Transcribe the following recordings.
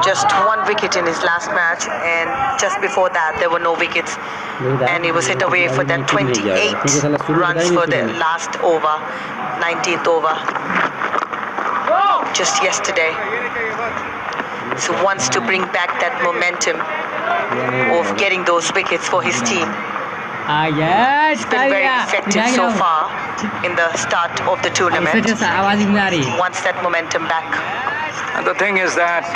just one wicket in his last match, and just before that there were no wickets, and he was hit away for that 28 runs for the last over, 19th over, just yesterday. So wants to bring back that momentum of getting those wickets for his team. It's been very effective so far in the start of the tournament. Wants that momentum back. And the thing is that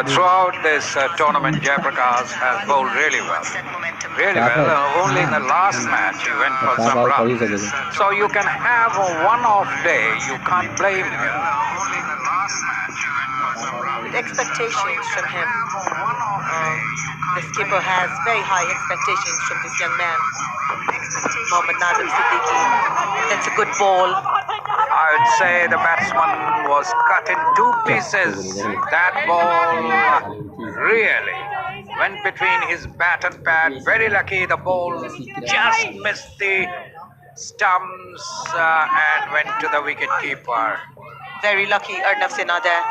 throughout this tournament, Jayaprakash has bowled really well. Really well. Only in the last match he went for some runs. So you can have a one-off day. You can't blame him. With expectations from him, the skipper has very high expectations from this young man, Mohammad Nazim Siddiqui. That's a good ball. I would say the batsman was cut in two pieces. That ball really went between his bat and pad. Very lucky the ball just missed the stumps and went to the wicket keeper. Very lucky Arnav Sinha there,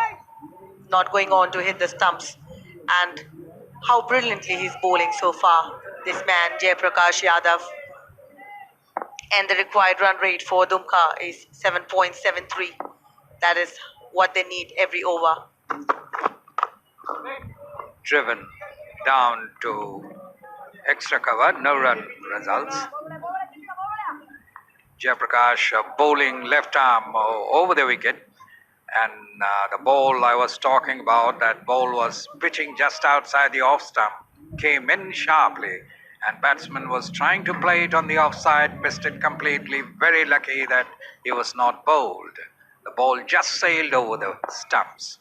not going on to hit the stumps. And how brilliantly he's bowling so far, this man Jayaprakash Yadav. And the required run rate for Dumka is 7.73. That is what they need every over. Driven down to extra cover, no run results. Jayaprakash bowling left arm over the wicket. And the ball I was talking about, that ball was pitching just outside the off stump, came in sharply. And batsman was trying to play it on the offside, missed it completely. Very lucky that he was not bowled. The ball just sailed over the stumps.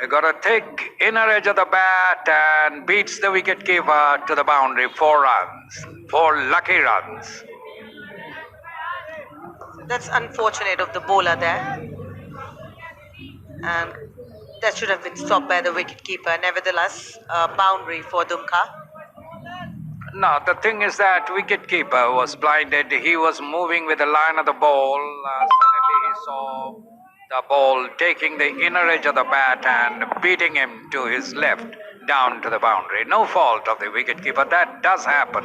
He got a thick inner edge of the bat and beats the wicketkeeper to the boundary. 4 runs. 4 lucky runs. That's unfortunate of the bowler there. And that should have been stopped by the wicketkeeper. Nevertheless, boundary for Dumka. No, the thing is that wicketkeeper was blinded. He was moving with the line of the ball. Suddenly he saw the ball taking the inner edge of the bat and beating him to his left down to the boundary. No fault of the wicketkeeper. That does happen.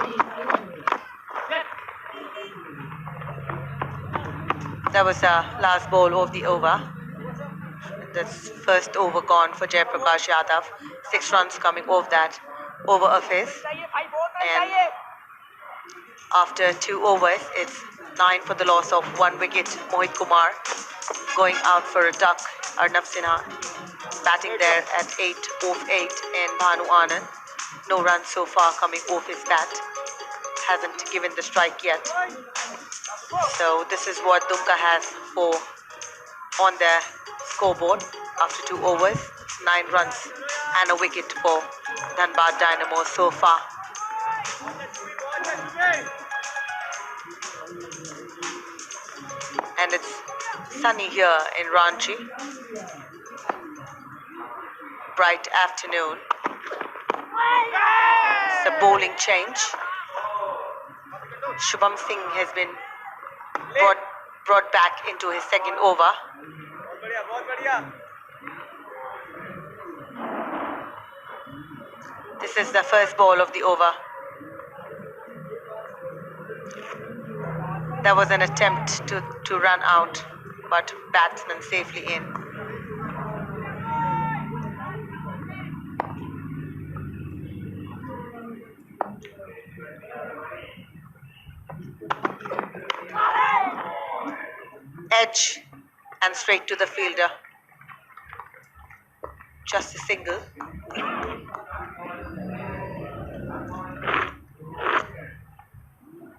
That was the last ball of the over. That's first over gone for Jayaprakash Yadav. 6 runs coming off that over of his. And after 2 overs, it's 9 for the loss of 1 wicket. Mohit Kumar going out for a duck. Arnav Sinha batting there at 8 off 8. And Bhanu Anand, no runs so far coming off his bat. Hasn't given the strike yet. So this is what Dumka has for on their scoreboard after 2 overs. 9 runs and a wicket for Dhanbad Dynamo so far. And it's sunny here in Ranchi. Bright afternoon. It's a bowling change. Shubham Singh has been brought back into his second over. This is the first ball of the over. There was an attempt to run out, but batsman safely in. Edge and straight to the fielder. Just a single.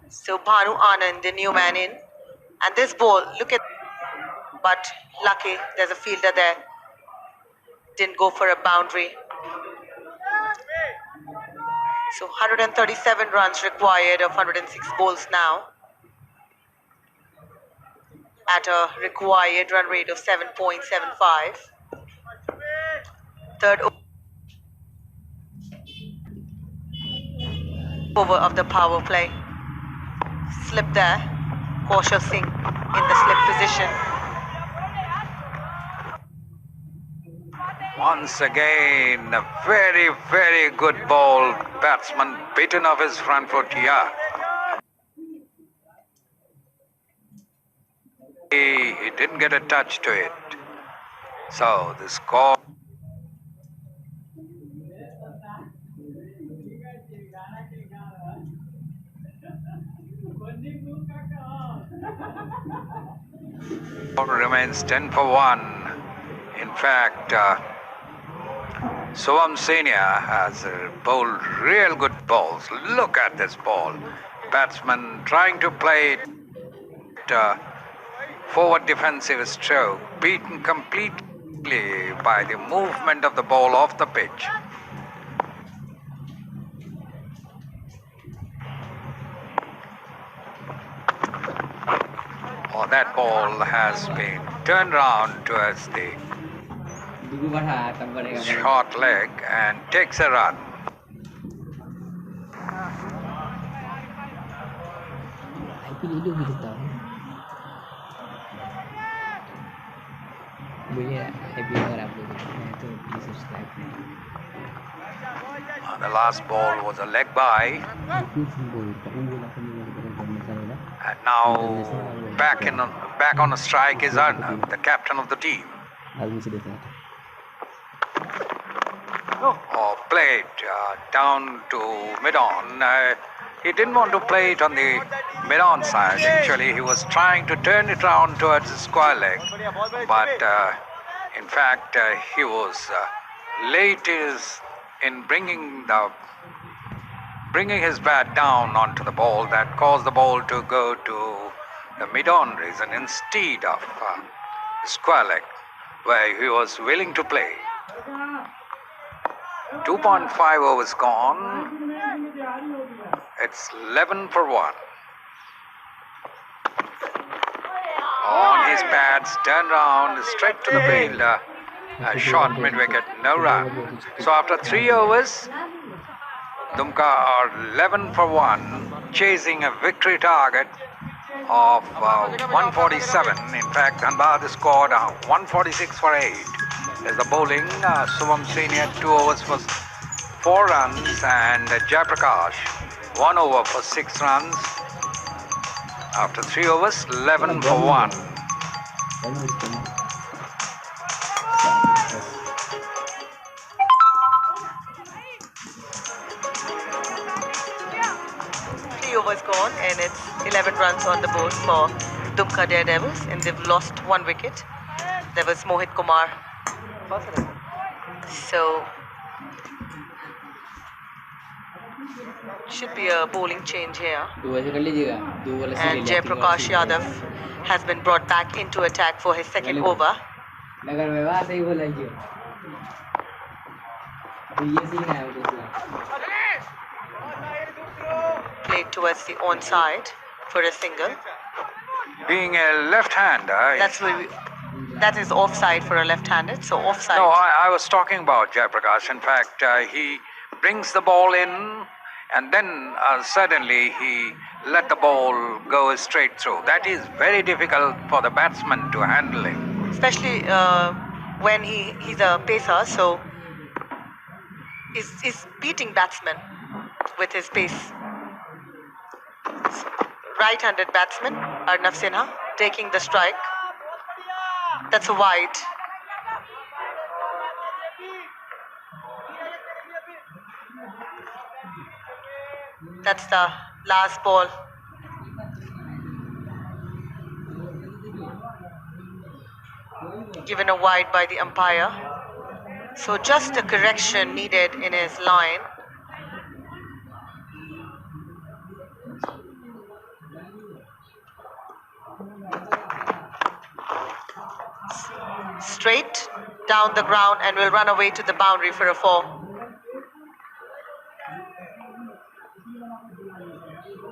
So Bhanu Anand, the new man in. And this ball, look at, but lucky there's a fielder there. Didn't go for a boundary. So 137 runs required of 106 balls now. At a required run rate of 7.75. Third over of the power play. Slip there. Kaushal Singh in the slip direction. Once again, a very, very good ball. Batsman bitten off his front foot here. He didn't get a touch to it. So the score. Remains 10 for 1. In fact, Soham Senior has bowled real good balls. Look at this ball. Batsman trying to play it forward defensive stroke, beaten completely by the movement of the ball off the pitch. Oh, that ball has been turned round towards the short leg and takes a run. The last ball was a leg by, and now back on a strike is Arnav, the captain of the team. Oh, played down to mid-on. He didn't want to play it on the mid-on side. Actually, he was trying to turn it round towards the square leg, but in fact, he was late in bringing his bat down onto the ball. That caused the ball to go to the mid-on region instead of square leg, where he was willing to play. 2.5 overs gone. It's 11 for 1. On his pads, turned round, straight to the fielder. A short mid-wicket, no run. So after 3 overs, Dumka are 11 for 1, chasing a victory target of 147. In fact, Dhanbad scored 146 for 8. There's the bowling. Soham Senior 2 overs for 4 runs, and Jayaprakash 1 over for 6 runs. After 3 overs, 11 for 1. Overs gone, and it's 11 runs on the board for Dumka Daredevils, and they've lost 1 wicket. There was Mohit Kumar. So should be a bowling change here. And Jayaprakash Yadav has been brought back into attack for his second over. Played towards the onside for a single. Being a left-hander, that is offside for a left-handed, so offside. No, I was talking about Jayaprakash. In fact, he brings the ball in, and then suddenly he let the ball go straight through. That is very difficult for the batsman to handle it. Especially when he's a pacer, so he's beating batsmen with his pace. Right-handed batsman Arnav Sinha taking the strike. That's a wide. That's the last ball. Given a wide by the umpire. So just a correction needed in his line. Straight down the ground and will run away to the boundary for a 4.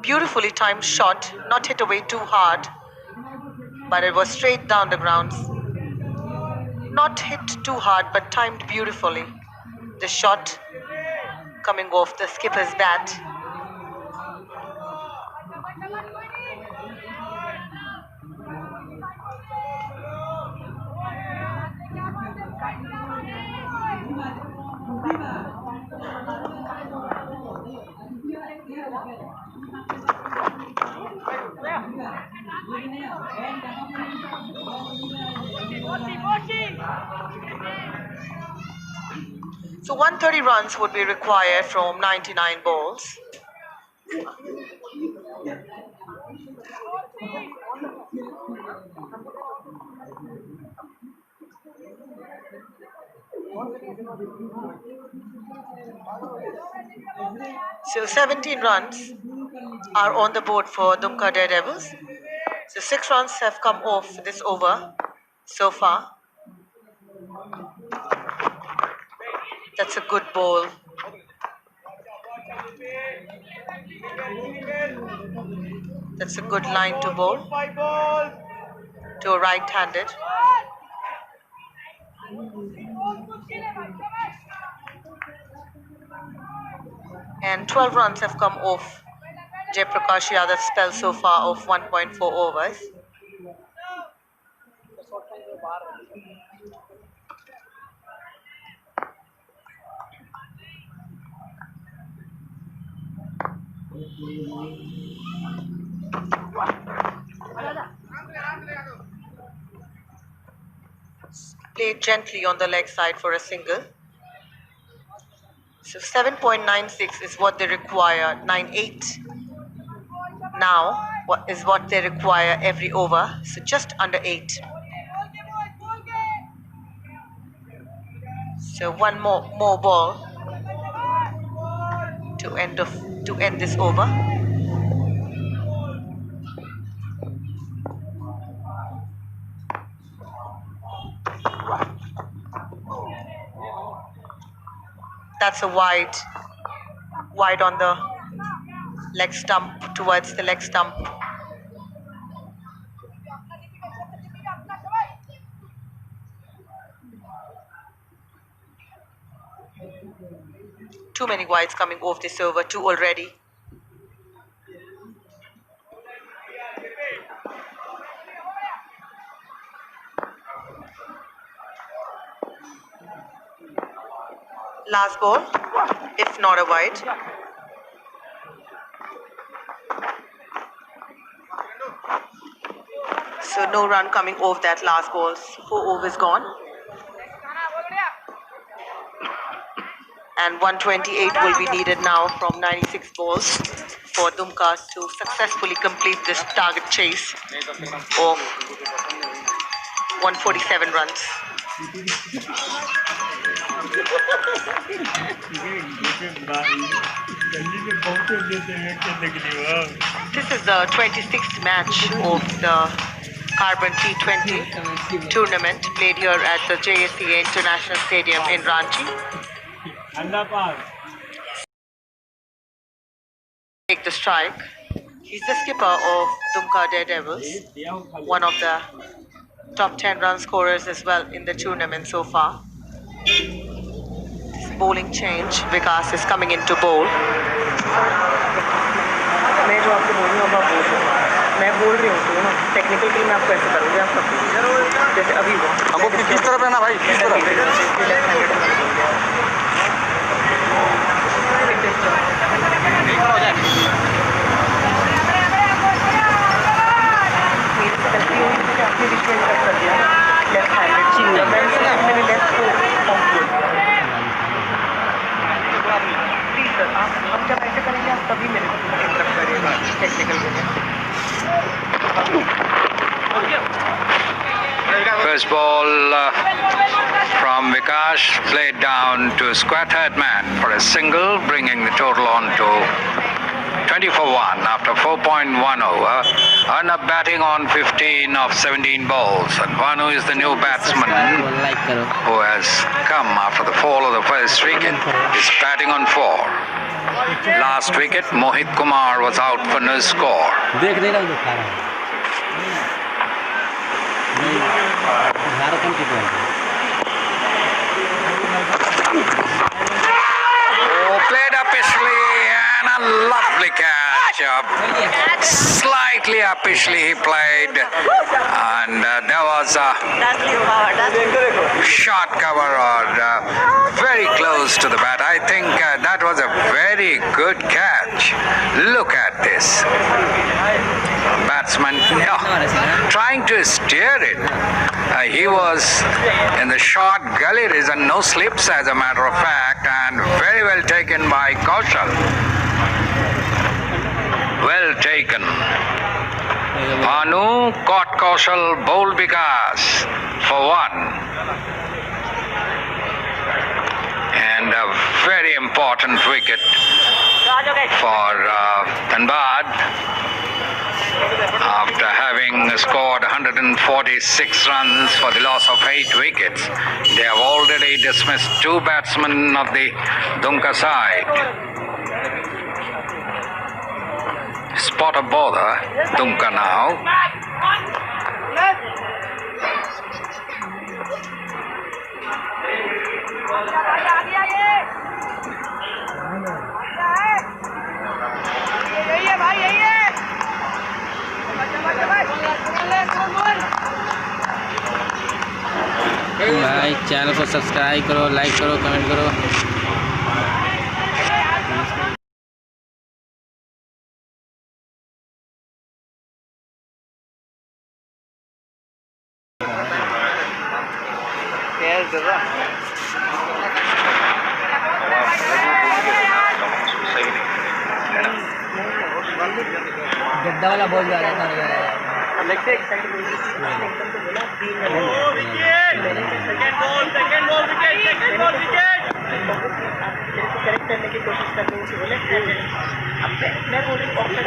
Beautifully timed shot, not hit away too hard, but it was straight down the ground. Not hit too hard, but timed beautifully. The shot coming off the skipper's bat. So 130 runs would be required from 99 balls. So 17 runs are on the board for Dumka Daredevils. So 6 runs have come off this over so far. That's a good ball. That's a good line to bowl to a right-handed. And 12 runs have come off Jaiprakash Yadav's spell so far of 1.4 overs. Played gently on the leg side for a single. So 7.96 is what they require. 9.8 now is what they require every over. So just under 8. So one more ball to end this over. That's a wide on the leg stump, towards the leg stump. Too many wides coming off this over, 2 already. Last ball, if not a wide. So no run coming off that last ball. 4 overs gone. And 128 will be needed now from 96 balls for Dumka to successfully complete this target chase of 147 runs. This is the 26th match of the Carbon T20 tournament played here at the JSCA International Stadium in Ranchi. Take the strike. He's the skipper of Dumka Daredevils, one of the top 10 run scorers as well in the tournament so far. This bowling change, Vikas is coming into bowl. मैं जो आपको बोल रही हूँ अब आप बोल रहे हो मैं बोल रही हूँ तो ना टेक्निकल के लिए मैं आपको ऐसे करूँगी आप सब जैसे अभी वो हमको किस तरफ है ना भाई किस तरफ आपने बीच में कर दिया लेफ्ट हैंडेड मैंने लेफ्ट को प्लीज सर आप हम जब ऐसे करेंगे आप तभी मेरे को इंटरप्ट करिएगा टेक्निकल के लिए First ball from Vikash, played down to a square-third man for a single, bringing the total on to 20 for 1 after 4.1 over. Arnab batting on 15 of 17 balls, and Vanu is the new batsman who has come after the fall of the first wicket. He's batting on 4. Last wicket, Mohit Kumar was out for no score. Oh, played up his and a lovely catch. matchup. Slightly uppishly he played, and there was a short cover or very close to the bat. I think that was a very good catch. Look at this. Batsman trying to steer it. He was in the short gullies and no slips, as a matter of fact, and very well taken by Kaushal. Well taken. Bhanu caught Kaushal, bowled Vikas for 1. And a very important wicket for Dhanbad. After having scored 146 runs for the loss of 8 wickets, they have already dismissed 2 batsmen of the Dunka side. Spot of bother, Dunka now. भाई channel को subscribe करो, like करो, comment करो। गद्दा वाला ball जा रहा था। करेक्ट करने की कोशिश कर रही हूँ, बोले अब मैं बोल रही option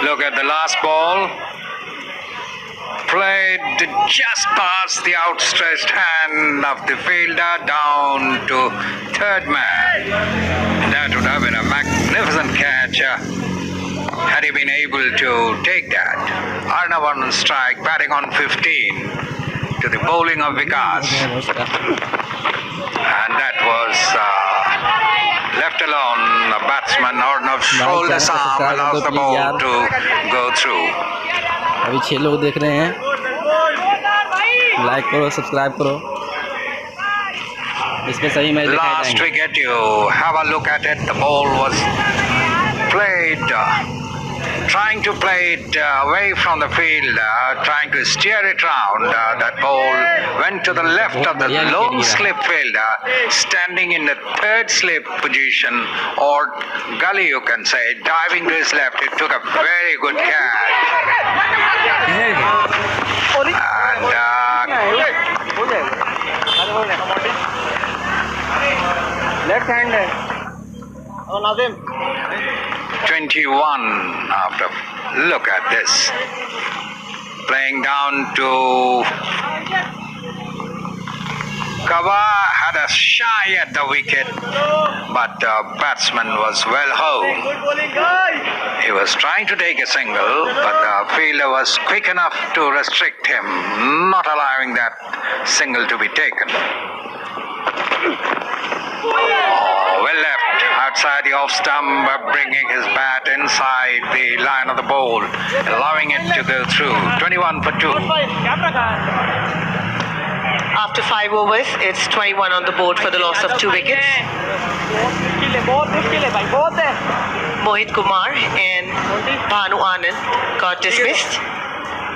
Look at the last ball. Played just past the outstretched hand of the fielder down to third man. That would have been a magnificent catch had he been able to take that. Arnav on strike, batting on 15 to the bowling of Vikas. And that was left alone. The batsman Arnav's shoulder arm allows the ball to go through. अभी 6 लोग देख रहे हैं। Like करो, subscribe करो। इसमें सही match दिखाई Last जाएंगे। wicket, you have a look at it. The ball was played, trying to play it away from the field, trying to steer it round. That ball went to the left of the lone slip fielder, standing in the third slip position, or gully you can say, diving to his left. It took a very good catch. Left hand है और Nazim 21 after. Look at this. Playing down to Kava, had a shy at the wicket, but the batsman was well home. He was trying to take a single, but the fielder was quick enough to restrict him, not allowing that single to be taken. Well left outside the off stump, bringing his bat inside the line of the ball, allowing it to go through. 21 for 2. After 5 overs, it's 21 on the board for the loss of 2 wickets. Mohit Kumar and Bhanu Anand got dismissed.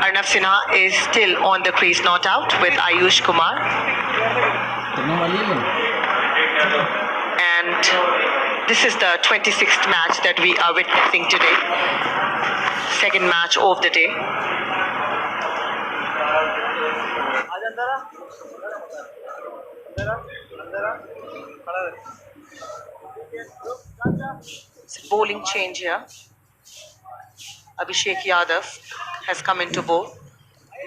Arnav Sinha is still on the crease, not out, with Ayush Kumar. And this is the 26th match that we are witnessing today. Second match of the day. It's a bowling change here. Abhishek Yadav has come into bowl.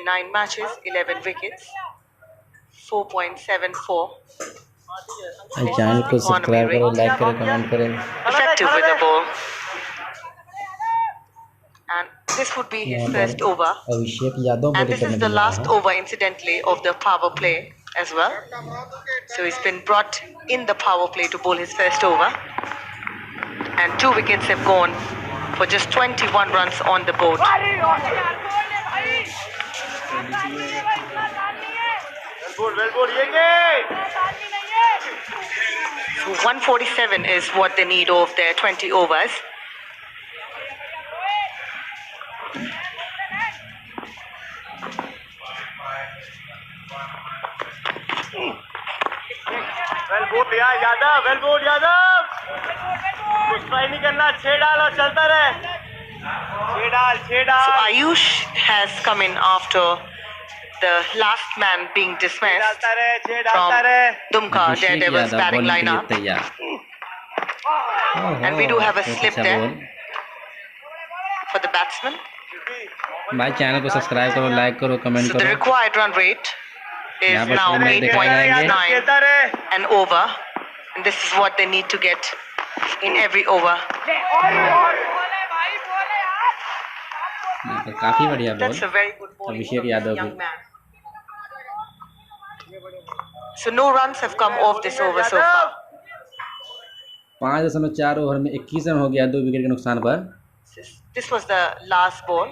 9 matches, 11 wickets, 4.74 channel को subscribe करो, like करो, comment करें। Effective with the ball. And this would be his first over. Abhishek Yadav And this is the last over, incidentally, of the power play as well. So he's been brought in the power play to bowl his first over. And 2 wickets have gone for just 21 runs on the board. Well good, ye. So 147 is what they need of their 20 overs. Well good यार Yadav, well good Yadav. कुछ try नहीं करना, 6 डाल और चलता रहे. 6 डाल. So Ayush has come in after the last man being dismissed डालता रहे, 6 from डालता रहे. Dumka Daredevil's batting lineup. And we do have a slip there for the batsman. भाई चैनल को सब्सक्राइब करो, लाइक करो, कमेंट So the करो। required run rate is यहाँ पर now स्कोर दिखाया जाएंगे। 8.9 खेलता रहे. and over. And this is what they need to get in every over. यहाँ पर काफी बढ़िया ball That's a very good bowling Abhishek from Yadav this young की। man. So no runs have come off this over so far. 5.4 over में 21 run हो गया 2 wicket के नुकसान पर। This was the last ball.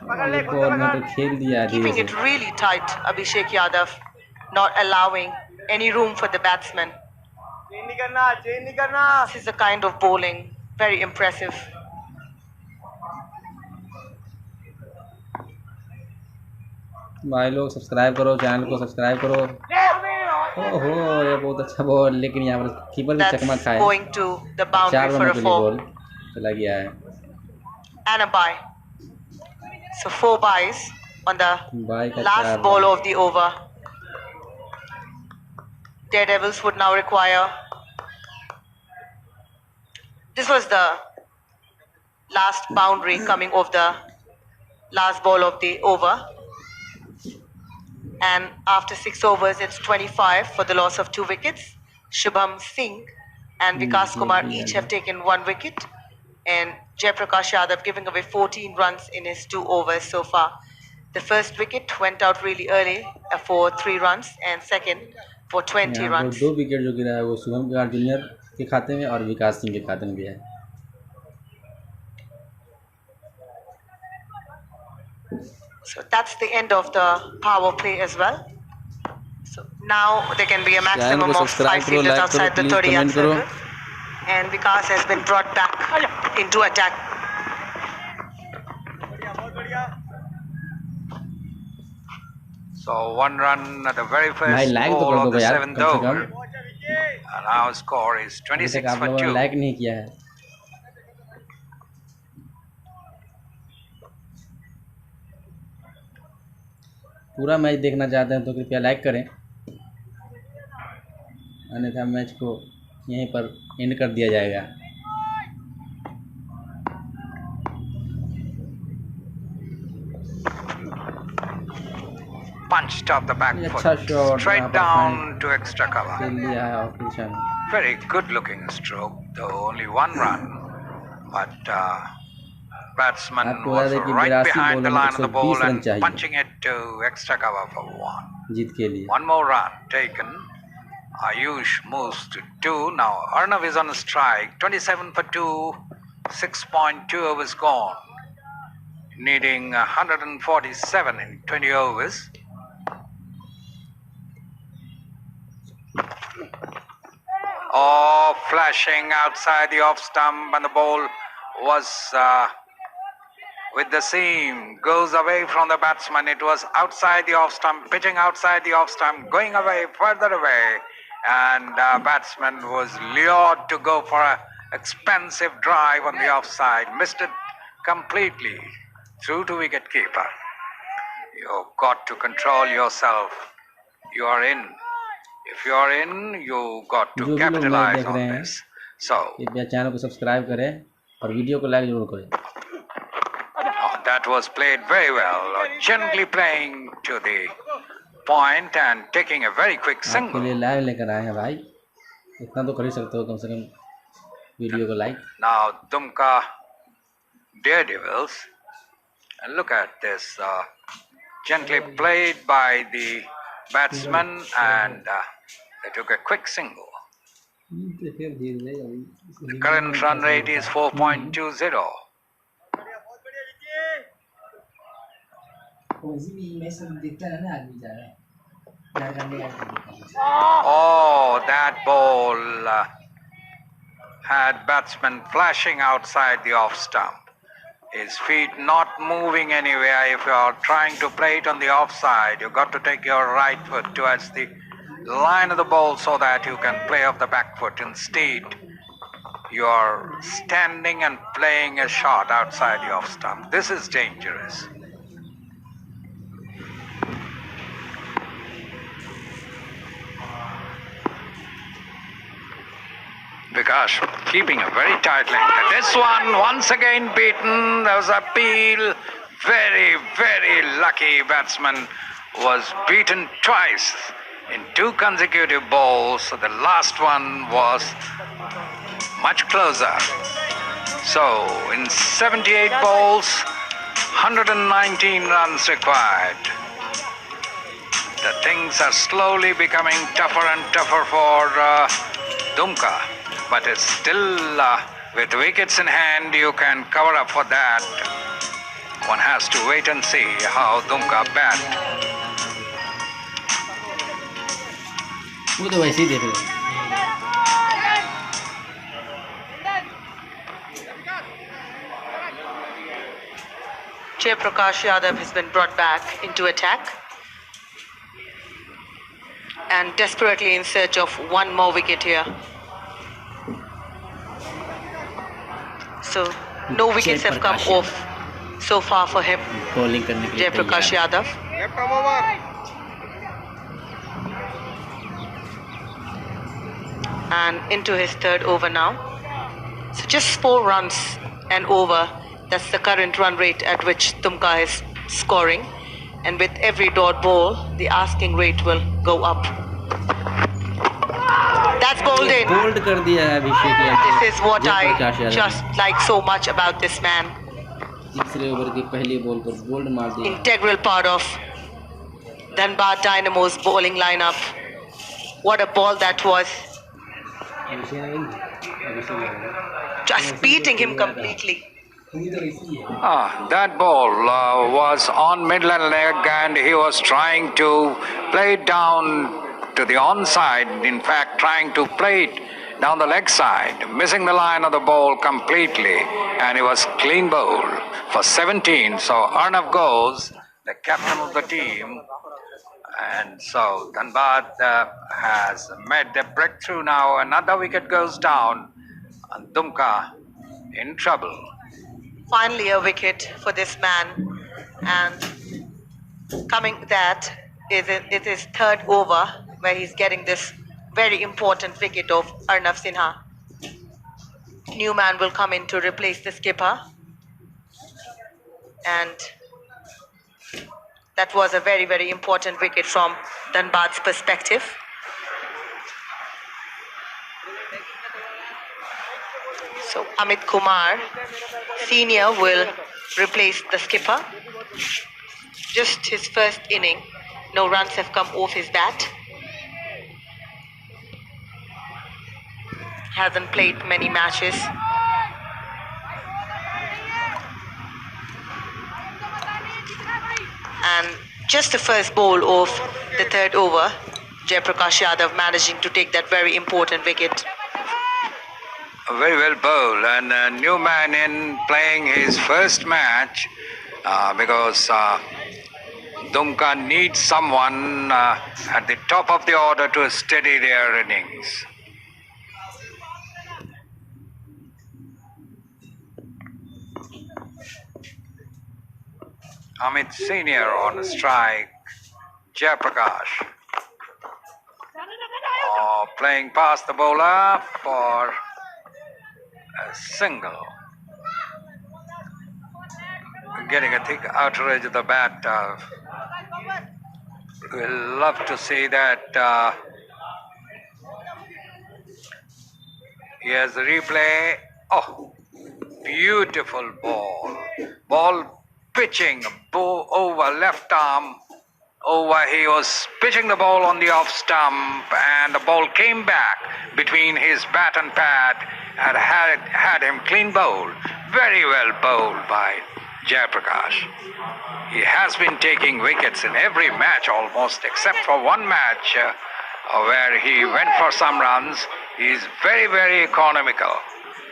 ये बॉल में तो खेल दिया धीरे Keeping से। it really tight, Abhishek Yadav, not allowing any room for the batsman. Change नहीं करना, चेंज नहीं करना. This is the kind of bowling, very impressive. भाई लोग सब्सक्राइब करो, चैनल को सब्सक्राइब करो। ओहो ये बहुत अच्छा बॉल, लेकिन यहाँ पर कीपर भी चकमा That's खाए। going to the 4 boundary for रनों a के लिए 4 बॉल चला गया है। and a bye. So 4 byes on the by का last 4 ball of the over. Daredevils would now require. This was the last boundary coming off the last ball of the over. And after 6 overs, it's 25 for the loss of 2 wickets. Shubham Singh and Vikas Kumar each have taken 1 wicket. And Jaiprakash Yadav giving away 14 runs in his 2 overs so far. The first wicket went out really early for 3 runs, and second for 20 यहाँ पर runs. 2 wicket जो गिरा है वो Shubham Kumar junior के खाते में और विकास सिंह के खाते में भी है। So that's the end of the power play as well. So now there can be a maximum of 5 fielders outside the 30-yard circle. And Vikas has been brought back into attack. So 1 run at the very भाई first like तो ball कर of दो the यार 7th कम से over. Come. And our score is अभी 26 तक आप for लोगों ने 2. लाइक नहीं किया है। पूरा मैच देखना चाहते हैं तो कृपया लाइक करें, अन्यथा मैच को यहीं पर एंड कर दिया जाएगा। Punched off the back अच्छा foot, shot straight down to extra cover. खेल लिया है ऑफ दिशा में। Very good looking stroke, though only 1 run. But batsman आपको बता was दें कि right 82 behind the बॉलों में line of the ball 120 run and चाहिए punching it to extra cover for 1. जीत के लिए। 1 more run taken. Ayush moves to 2. Now Arnav is on a strike. 27 for 2. 6.2 overs gone. Needing 147 in 20 overs. Oh, flashing outside the off stump, and the ball was with the seam, goes away from the batsman. It was outside the off stump, pitching outside the off stump, going away, further away, and batsman was lured to go for an expensive drive on the offside, missed it completely, through to wicket keeper. You've got to control yourself. You are in. If you are in, you got जो to भी लोग match capitalize देख on रहे हैं this. So, कृपया channel को subscribe करें और वीडियो को लाइक जरूर करें। that was played very well. Gently playing to the point and taking a very quick आपके single. लिए लाइव लेकर आए हैं भाई, इतना तो कर ही सकते हो कम से कम वीडियो को like. Now Dumka Daredevils, and look at this, gently played by the batsman, and they took a quick single. The current run rate is 4.20. Oh, that ball had batsman flashing outside the off stump. His feet not moving anywhere. If you are trying to play it on the offside, you've got to take your right foot towards the line of the ball so that you can play off the back foot. Instead, you are standing and playing a shot outside the off stump. This is dangerous. Vikas keeping a very tight length. This one once again beaten. There was a peel. Very, very lucky batsman was beaten twice in 2 consecutive balls. So the last one was much closer. So in 78 balls, 119 runs required. The things are slowly becoming tougher and tougher for Dumka. But it's still, with wickets in hand, you can cover up for that. One has to wait and see how Dumka bat. वो तो वैसे ही देख रहे हैं। Jaiprakash Yadav has been brought back into attack and desperately in search of one more wicket here. So no wickets have come off so far for him. Bowling करने के लिए Jaiprakash Yadav. And into his 3rd over now. So just 4 runs and over. That's the current run rate at which Dumka is scoring. And with every dot ball, the asking rate will go up. That's bowled in. Bowled कर दिया है Abhishek Yadav. This is what I Jayprakash Yadav just like so much about this man. तीसरे over की पहली ball पर bold मार दिया। Integral part of Dhanbad Dynamo's bowling lineup. What a ball that was. Just beating him completely. That ball was on midland leg and he was trying to play it down to the onside. In fact, trying to play it down the leg side, missing the line of the ball completely, and he was clean bowled for 17. So Arnav goes, the captain of the team, and so Dhanbad has made the breakthrough now. Another wicket goes down, and Dumka in trouble. Finally a wicket for this man, and coming that is it is 3rd over where he's getting this very important wicket of Arnav Sinha. New man will come in to replace the skipper, and that was a very, very important wicket from Dhanbad's perspective. So Amit Kumar Senior will replace the skipper. Just his first inning, no runs have come off his bat. Hasn't played many matches. And just the first ball of the 3rd over, Jaiprakash Yadav managing to take that very important wicket. Very well bowled, and a new man in playing his first match because Dumka needs someone at the top of the order to steady their innings. Amit Senior on a strike, Jaiprakash playing past the bowler for a single. Getting a thick outer edge of the bat. We'll love to see that. Here's the replay. Oh, beautiful ball. Ball pitching over left arm. Over, he was pitching the ball on the off stump, and the ball came back between his bat and pad and had him clean bowled. Very well bowled by Jayaprakash. He has been taking wickets in every match almost, except for one match where he went for some runs. He's very, very economical.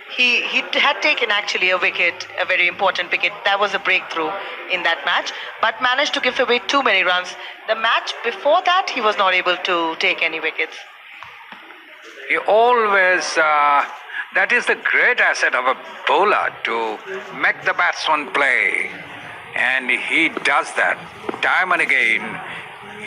He had taken actually a wicket, a very important wicket. That was a breakthrough in that match, but managed to give away too many runs. The match before that, he was not able to take any wickets. He always, that is the great asset of a bowler, to make the batsman play. And he does that time and again.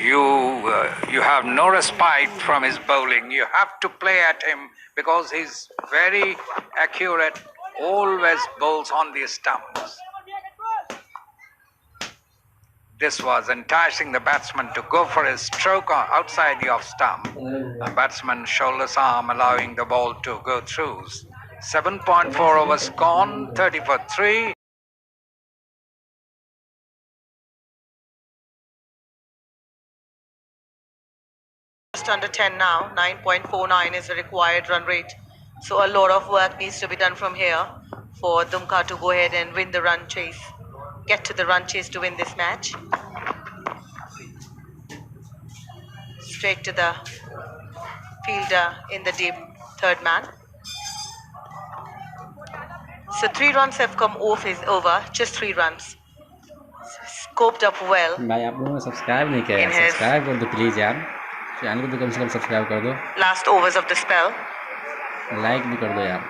You have no respite from his bowling. You have to play at him because he's very accurate, always bowls on the stumps. This was enticing the batsman to go for a stroke outside the off stump. The batsman shoulders arm, allowing the ball to go through. 7.4 overs gone, 30 for 3. Just under 10 now. 9.49 is the required run rate. So a lot of work needs to be done from here for Dumka to go ahead and win the run chase. Get to the run chase to win this match. Straight to the fielder in the deep third man. So 3 runs have come off his over. Just 3 runs. Scoped up well. भाई आप लोगों ने subscribe नहीं किया है, subscribe कर दो please यार, चैनल को तो कम से कम सब्सक्राइब कर दो, Last overs of the spell. Like भी कर दो यार,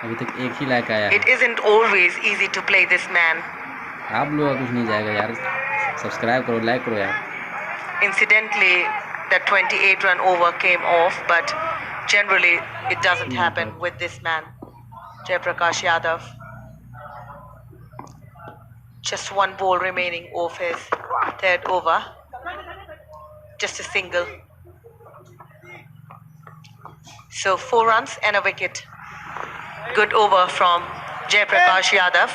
अभी तक एक ही लाइक आया है. It isn't always easy to play this man. आप लोगों का कुछ नहीं जाएगा यार, सब्सक्राइब करो, लाइक करो यार. Incidentally, that 28-run over came off, but generally it doesn't happen with this man, Jayaprakash Yadav. Just 1 ball remaining off his 3rd over. Just a single. So 4 runs and a wicket. Good over from Jayaprakash Yadav.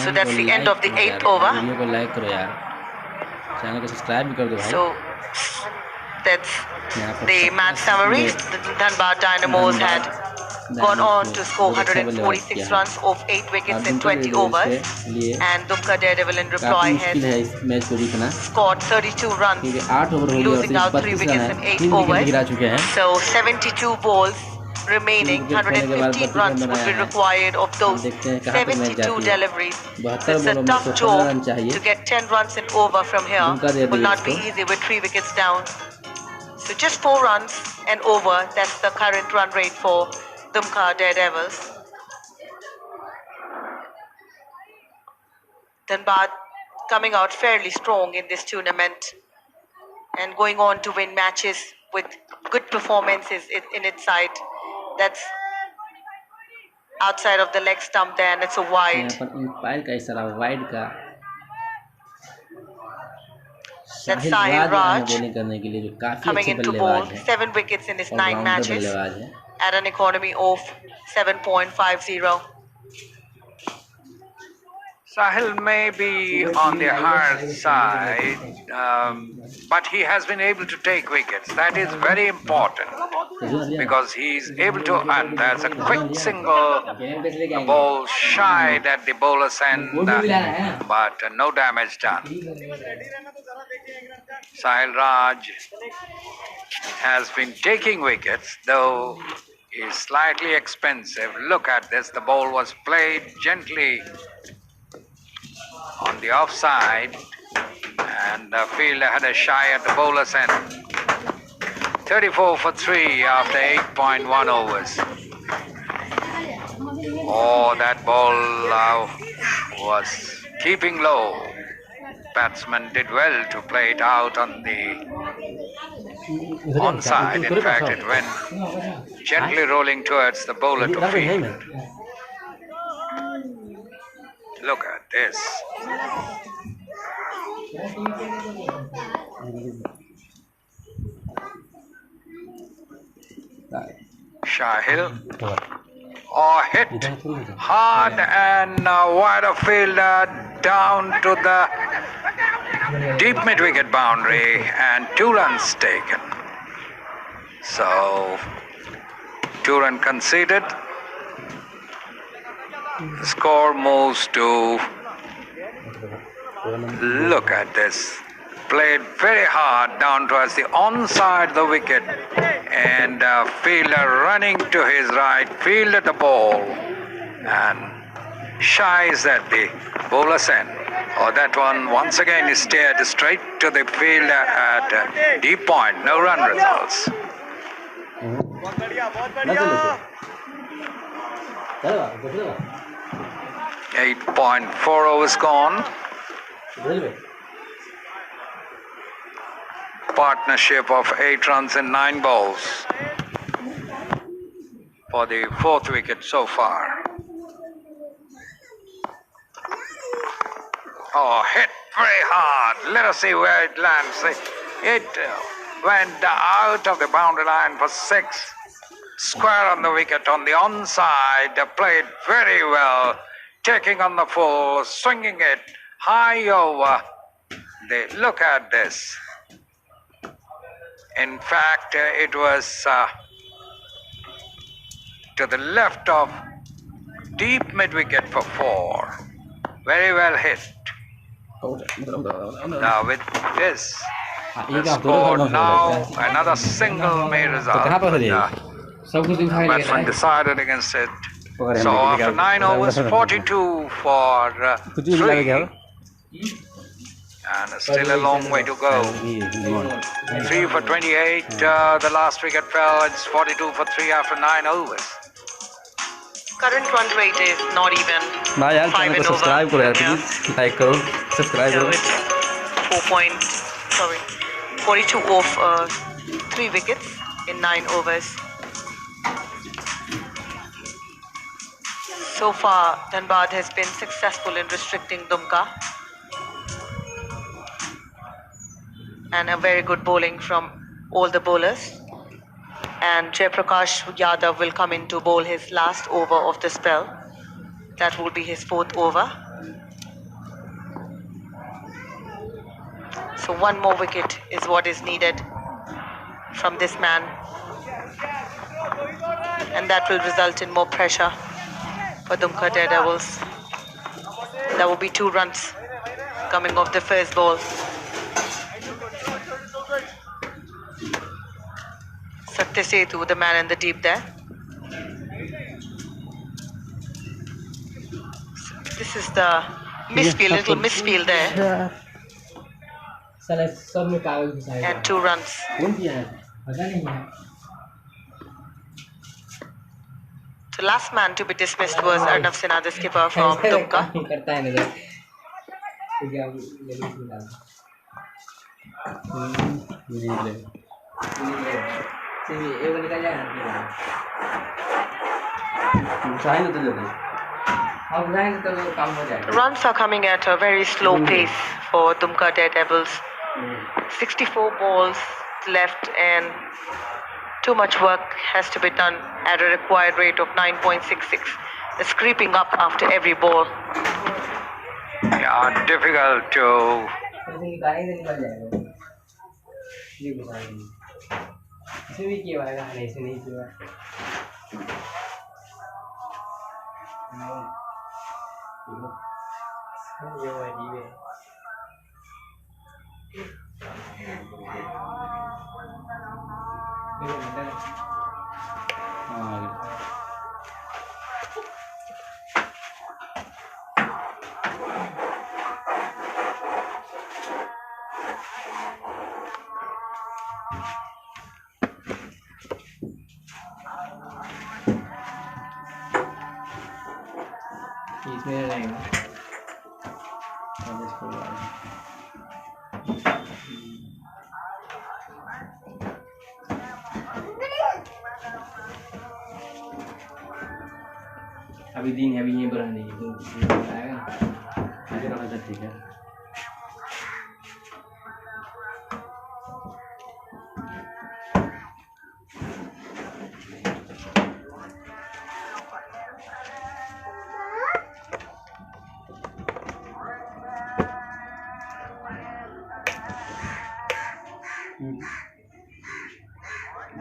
So that's the end of the 8th over. Video को like करो यार, channel को subscribe भी कर दो भाई. So that's the match summary. The Dhanbad Dynamos had gone on to score 146 runs off 8 wickets in 20 overs, and Dumka Daredevil in reply has scored 32 runs, losing out 3 wickets in 8 overs. So 72 balls remaining, 115 runs would be required of those 72 deliveries. So it's a tough job to get 10 runs and over from here. Will not be easy with 3 wickets down. So just 4 runs and over. That's the current run rate for Dumka Daredevils. Dhanbad coming out fairly strong in this tournament and going on to win matches with good performances in its side. That's outside of the leg stump there, and it's a wide. That's Sahil Raj coming into bowl. 7 wickets in his 9 matches at an economy of 7.50. Sahil may be on the hard side, but he has been able to take wickets. That is very important because he's able to, and there's a quick single, the ball shy that the bowler sent, but no damage done. Sahil Raj has been taking wickets, though is slightly expensive. Look at this, the ball was played gently on the offside, and the fielder had a shy at the bowler's end. 34 for 3 after 8.1 overs. Oh, that ball was keeping low. Batsman did well to play it out on the onside. In fact, it went gently rolling towards the bowler to field. Look at this. Shahil. Oh, hit hard and wider fielder down to the deep mid-wicket boundary and 2 runs taken. So 2 runs conceded. The score moves to, look at this, played very hard down towards the onside of the wicket, and fielder running to his right, fielded the ball and shies at the bowler's end. Oh, that one once again is steered straight to the fielder at deep point. No run results. 8.4 overs gone. Partnership of 8 runs in 9 balls for the 4th wicket so far. Oh, hit very hard. Let us see where it lands. It went out of the boundary line for 6. Square on the wicket on the onside. Played very well. Taking on the full, swinging it high over. Look at this. In fact, it was to the left of deep mid-wicket for 4. Very well hit. Now with this, the score now another single may result. Batsman decided against it. So after 9 overs, 42 for 3. And still a long way to go. 3 for 28. The last wicket fell. It's 42 for 3 after 9 overs. Current run rate is not even भाई यार 5 channel को and over. Subscribe करो यार Yeah. Please like करो subscribe So करो it's 42 off 3 wickets in 9 overs. So far, Dhanbad has been successful in restricting Dumka. And a very good bowling from all the bowlers. And Jaiprakash Yadav will come in to bowl his last over of the spell. That will be his 4th over. So 1 more wicket is what is needed from this man. And that will result in more pressure for Dumka Daredevils. That will be 2 runs coming off the first ball. Satya Sethu, the man in the deep there. This is the misfield, little misfield there. And 2 runs. The last man to be dismissed was Arnav Sinha, the skipper from Dumka. Runs are coming at a very slow pace for Dumka Daredevils. 64 balls left and too much work has to be done at a required rate of 9.66. It's creeping up after every ball. Yeah, difficult to अभी दिन है, अभी ये बढ़ा देंगे तो आएगा। ठीक है।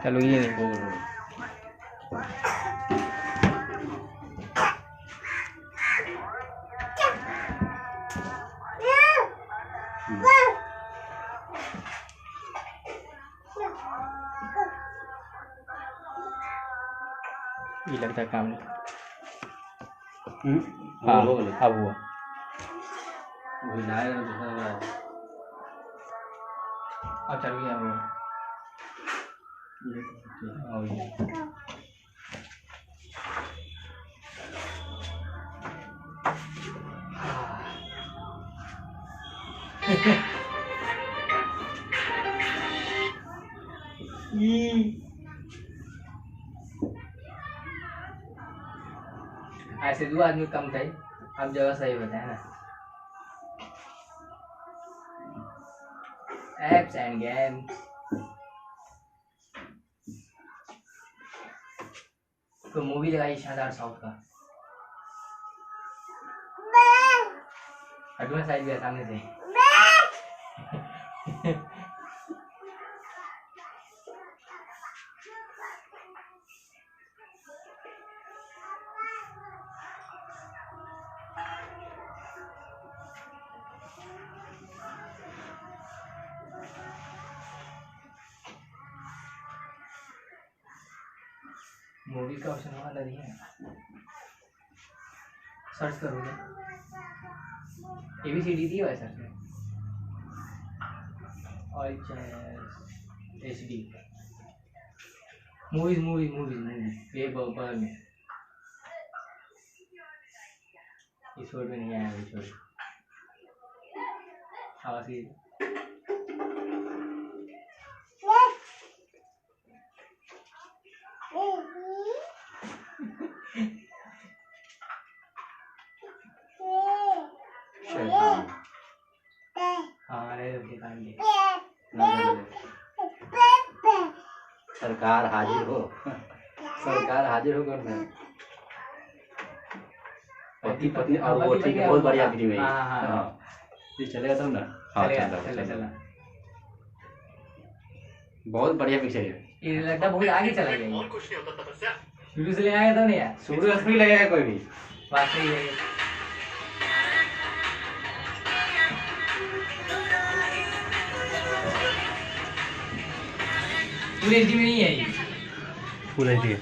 चलो ये नहीं बोल रहा। ये लगता है काम हाँ अब हुआ अब चल गया वो ऐसे दो आदमी कम थे। अब जगह सही बताए ना। एप्स एंड गेम्स तो मूवी लगाई शानदार साउथ का। हटवा साइड भी है सामने से। मूवी का ऑप्शन वाला नहीं है, सर्च करोगे ABCD दी है सर्च में और HD मूवीज ये बगल में इस वर्ड में नहीं आया इस वर्ड आवाज की सरकार हाजिर हो। सरकार हाजिर हो कौन है? पति पत्नी और वो ठीक है, बहुत बढ़िया फिल्म है। हाँ ये चलेगा तब ना। हाँ चला बहुत बढ़िया पिक्चर है। ये लगता बहुत आगे चला गया। शुरू से ले आया था नहीं यार, शुरू से नहीं लगेगा कोई भी बात सही है। फुल HD में नहीं है ये। फुल HD है।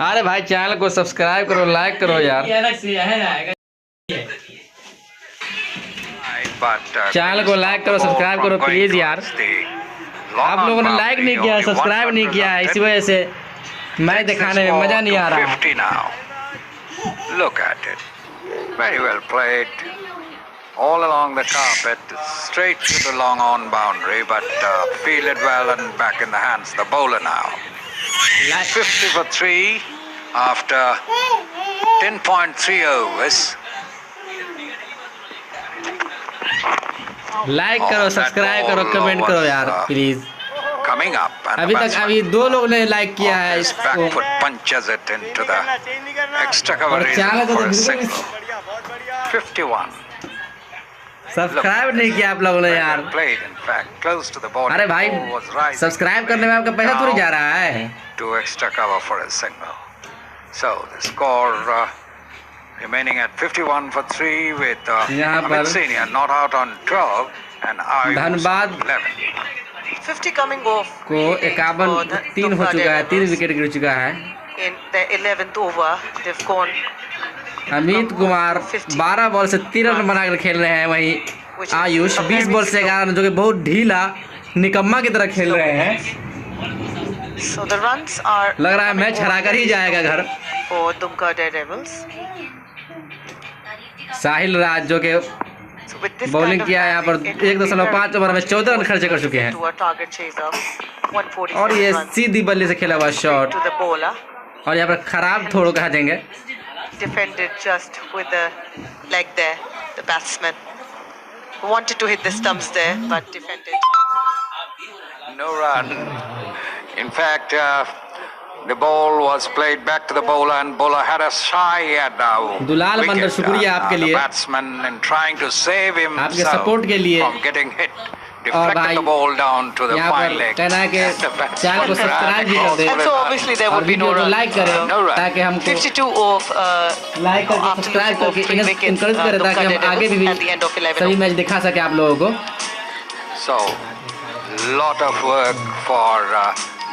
अरे भाई चैनल को सब्सक्राइब करो, लाइक करो यार। ये अलग से है ना। चैनल को लाइक करो, सब्सक्राइब करो प्लीज यार। आप लोगों ने लाइक नहीं किया, सब्सक्राइब नहीं किया, इसी वजह से मैच दिखाने में मजा नहीं आ रहा। Look at it. Very well played. All along the carpet, straight to the long on boundary, but fielded well and back in the hands. The bowler now. 50 for 3 after 10.3 overs. Like करो, subscribe करो, comment करो यार please. Coming up and अभी तक अभी 2 लोग ने like किया है his इसको। back foot punches it into the extra cover और चैनल को for तो a बिल्कुल single. 51. सब्सक्राइब नहीं किया आप लोगों ने यार। Played in fact close to the ball. अरे भाई Was rising सब्सक्राइब करने में आपका पैसा थोड़ी जा रहा है। to extra cover for a single. So the score remaining at 51 for 3 with यहाँ पर Amit Senior not out on 12 and Ayush Dhanbad 11. 50 coming off को 51 हो चुका है, 3 विकेट गिर चुका है। in the 11th over. They've gone Amit Kumar 12 ball से 3 रन बनाकर खेल रहे हैं। वहीं आयुष 20 बॉल से 11 रन, जो कि बहुत ढीला निकम्मा की तरह खेल रहे हैं। So the runs are लग रहा है मैच हरा कर ही जाएगा घर। for Dumka Daredevils. साहिल राज जो कि So with this bowling kind of किया है यहाँ पर batting, it will be 1.5 over में 14 रन खर्च कर चुके हैं to a target chase of 147 और ये runs सीधी बल्ले से खेला हुआ शॉट to the bowler. और यहाँ पर खराब थोड़ा कहा देंगे Defended just with the leg there, the batsman. Wanted to hit the stumps there, but defended. No run. In fact, the ball was played back to the bowler, and bowler had a shy at now. Dulal बंदर शुक्रिया आपके The लिए batsman, in trying to save आपके himself support के लिए from getting hit, और deflected भाई the ball down to the यहाँ fine पर leg. कहना है कि And the batsman चैनल को सब्सक्राइब भी कर दे And so obviously there और would be no वीडियो को run. लाइक करें No run. ताकि हमको 52 of लाइक करके after सब्सक्राइब losing of करके 3 wickets, इनकरेज करें ताकि Dumka हम आगे Daredevils भी at the end of 11 सभी overs. मैच दिखा सके आप लोगों को So, lot of work for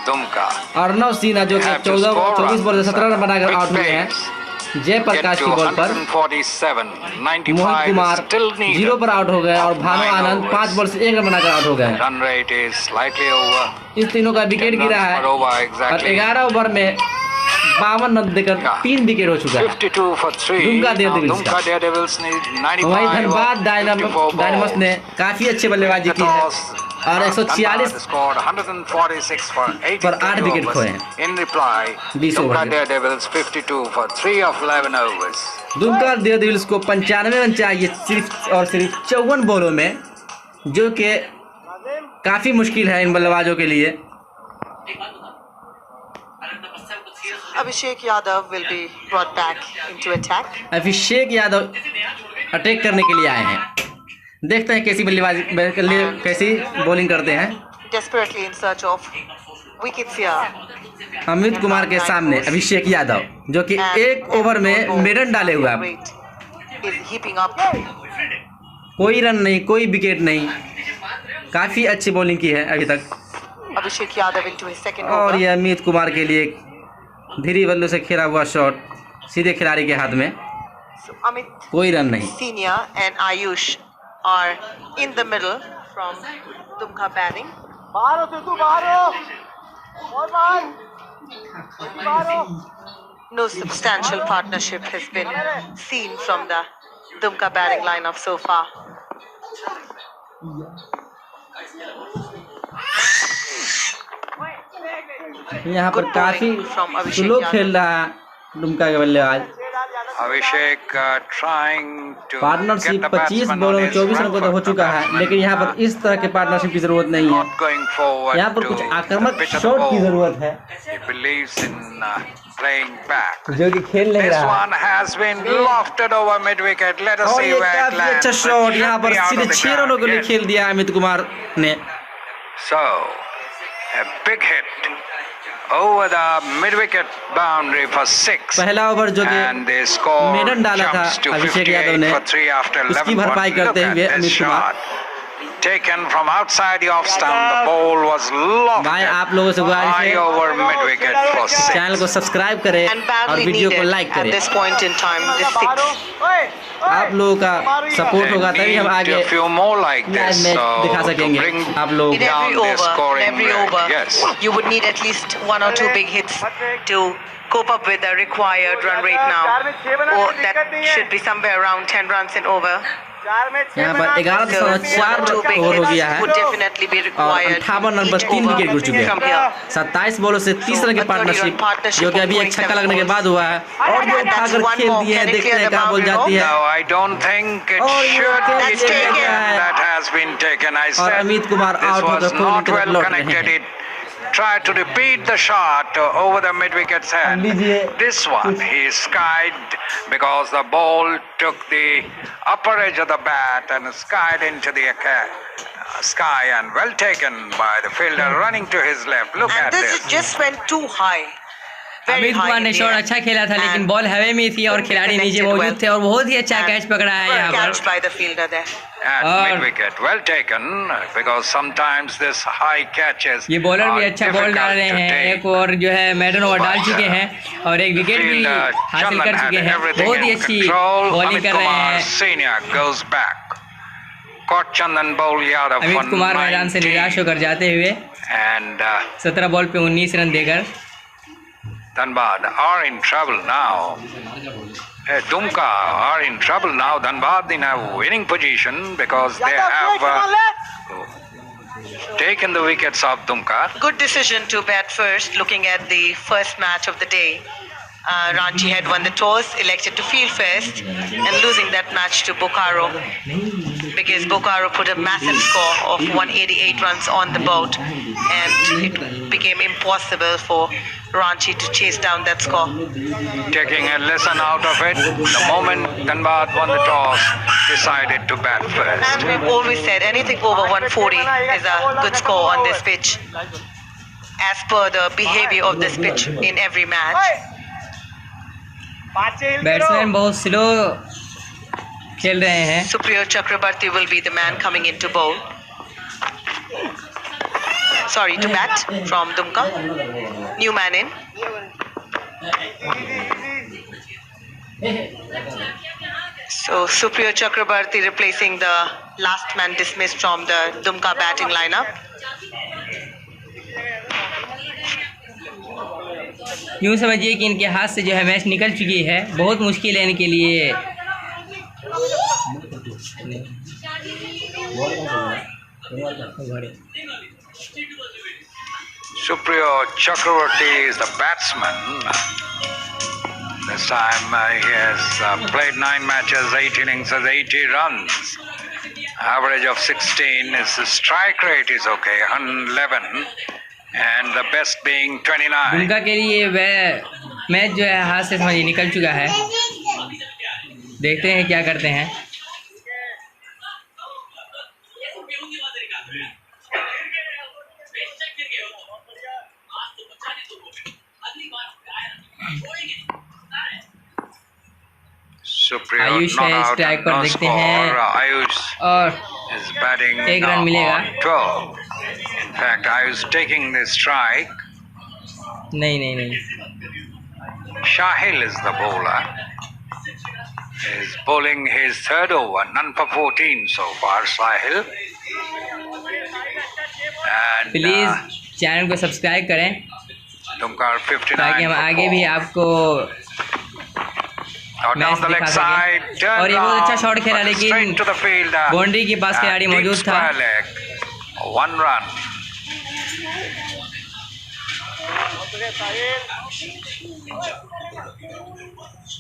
Dumka. Arnav Sinha जो कि 24 बॉल से 17 रन बनाकर आउट हुए हैं जयप्रकाश की बॉल पर 147, मोहित 95 कुमार still needed. 0 पर आउट हो गए और भानु आनंद 5 बॉल से 1 रन बनाकर आउट हो गए हैं Run rate is slightly over. इस तीनों का विकेट 10 गिरा runs है per over और exactly. 11 ओवर में 52 रन देकर 3 विकेट हो चुका है 52 for 3. Dumka Now Daredevils Dumka Daredevils need 95 वहीं धनबाद or 54 डायनामस balls. ने काफी अच्छी बल्लेबाजी की है और 146 scored 146 for 8 पर 8 विकेट खोए हैं In reply, 20 ओवर Dumka में। Daredevils 52 for 3 of 11 overs. Dumka Daredevils को 95 रन चाहिए सिर्फ 54 बॉलों में जो कि काफी मुश्किल है इन बल्लेबाजों के लिए Abhishek Yadav will be brought back into attack. Abhishek Yadav attack करने के लिए आए हैं देखते हैं कैसी बल्लेबाजी कैसी बॉलिंग करते हैं Desperately in search of wickets here. Amit Kumar के सामने अभिषेक यादव जो कि एक ओवर में मेडन डाले हुआ है Rate is heaping up. कोई रन नहीं कोई विकेट नहीं काफी अच्छी बॉलिंग की है अभी तक Abhishek Yadav into his second और over. ये अमित कुमार के लिए धीरे बल्लों से खेला हुआ शॉट सीधे खिलाड़ी के हाथ में So Amit कोई रन नहीं Senior and Ayush are in the middle from Dumka batting. No substantial partnership has been seen from the Dumka batting lineup so far. यहाँ पर Good काफी bowling from Abhishek slow Yadav. खेल रहा है दुमका के बल्लेबाज Abhishek trying to partnership get the 25 batsman बॉलों on में his 24 रन front को तो हो foot. The चुका है batsman, लेकिन यहाँ पर इस तरह के पार्टनरशिप की जरूरत नहीं है not going forward यहाँ पर to कुछ the आक्रामक pitch of the शॉट की ball. जरूरत है He believes in playing back. जो कि खेल नहीं This रहा है one has been lofted over mid wicket. Let us और see ये where it काफी lands. अच्छा But शॉट should यहाँ पर be out सीधे of the 6 रनों के लिए ground. खेल दिया अमित कुमार ने So, a big hit over the mid wicket boundary for 6. पहला ओवर जो And कि the score मेडन डाला था jumps to अभिषेक यादव 58 ने for 3 after 11. उसकी भरपाई But look करते at हुए this Amit Kumar shot. Taken from outside the off stump. The ball was भाई lofted आप लोगों से गुजारिश high है over mid wicket for 6. Channel को सब्सक्राइब करें And और badly वीडियो को needed लाइक at करें this point in time, the six. आप लोगों का सपोर्ट होगा तभी हम आगे a few more like live this. Match So दिखा to सकेंगे bring आप लोग In down every their over, scoring every rate. over, Yes. you would need at least 1 or 2 big hits to cope up with the required run rate now. Or that should be somewhere around 10 runs and over. यहाँ पर 11 So 1 4 or 2 big over हो गया hits would है definitely be और required 58 run पर each 3 wicket गिर over चुके from हैं here. 27 बॉलों से 30 रन की So, a 30 partnership run partnership जो कि अभी of एक छक्का 27 लगने के balls. बाद हुआ है और जो That's उठाकर one खेल more. दिए हैं Can it देखते clear हैं the क्या बोल boundary जाती है No, I don't think it और ये should catch be That's taken. taken. That has been taken. I और said Amit Kumar this out was होकर कोहली not की तरफ well लौट रहे connected. हैं It tried to repeat the shot over the mid wicket's head. लीजिए This one he skied because the ball took the upper edge of the bat and skied into the sky, and well taken by the fielder running to his left. Look And at this this. just went too high. Very Amit high Kumar in ने the shot air. अच्छा खेला था लेकिन And ball हवा में थी और खिलाड़ी नीचे मौजूद थे और बहुत ही अच्छा कैच पकड़ा है यहाँ catch पर by the fielder there. At और- mid wicket, well taken because sometimes this high catches ये बॉलर भी are अच्छा बॉल डाल रहे difficult to हैं take. एक और जो है मैडन ओवर डाल चुके हैं और एक विकेट भी Fielder हासिल कर Chandan चुके had हैं everything बहुत ही in अच्छी control. बॉलिंग Amit कर रहे Kumar हैं Senior goes back. Caught Chandan bowl Yadav for Amit Kumar मैदान से 90 निराश होकर जाते हुए and 17 बॉल पे 19 रन देकर Dhanbad are in trouble now. Dumka are in trouble now. Dhanbad in a winning position because they have taken the wickets of Dumka. Good decision to bat first, looking at the first match of the day. Ranchi had won the toss, elected to field first, and losing that match to Bokaro because Bokaro put a massive score of 188 runs on the board, and it became impossible for Ranchi to chase down that score. Taking a lesson out of it, the moment Dhanbad won the toss, decided to bat first. And we've always said anything over 140 is a good score on this pitch, as per the behavior of this pitch in every match. Batsman बहुत slow खेल रहे हैं. Supriya Chakrabarti will be the man coming in to bowl. Sorry, to bat from Dumka. New man in. So Supriya Chakrabarti replacing the last man dismissed from the Dumka batting lineup. यूँ समझिए कि इनके हाथ से जो है match निकल चुकी है. बहुत मुश्किल है इनके लिए. Supriya Chakrabarti is the batsman. This time he has played 9 matches, 8 innings, has 80 runs. Average of 16. His strike rate is okay, 111. And the best being 29. Dumka के लिए वह मैच जो है हाथ से समझिए निकल चुका है. देखते हैं क्या करते हैं. Supriya आयुष है स्ट्राइक पर. देखते हैं Ayush और is batting 1 रन मिलेगा. on 12. In fact, Ayush taking the strike. नहीं. Shahil is the bowler. Is bowling his 3rd over, none for 14 so far, Shahil. And please channel को सब्सक्राइब करें Dumka 59 ताकि हम for आगे भी 4. आपको Down the leg side, turn और ये बहुत अच्छा शॉट खेला, round, लेकिन straight to the fielder. Boundary के पास खिलाड़ी Deep मौजूद था. square leg, 1 run.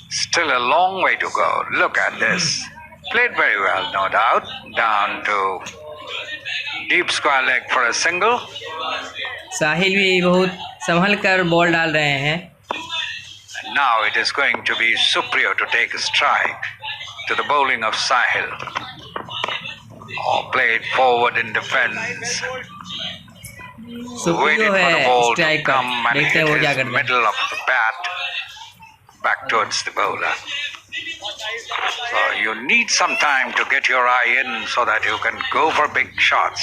Still a long way to go. Look at this. Played very well, no doubt. Down to deep square leg for a single. साहिल भी बहुत संभल कर ball डाल रहे हैं. Now it is going to be Supriya to take a strike to the bowling of Sahil. Played forward in defense. Supriyo Waited for the है ball to strike come पर. and देखते हैं hit वो क्या his करते हैं. middle of the bat back towards the bowler. So you need some time to get your eye in so that you can go for big shots.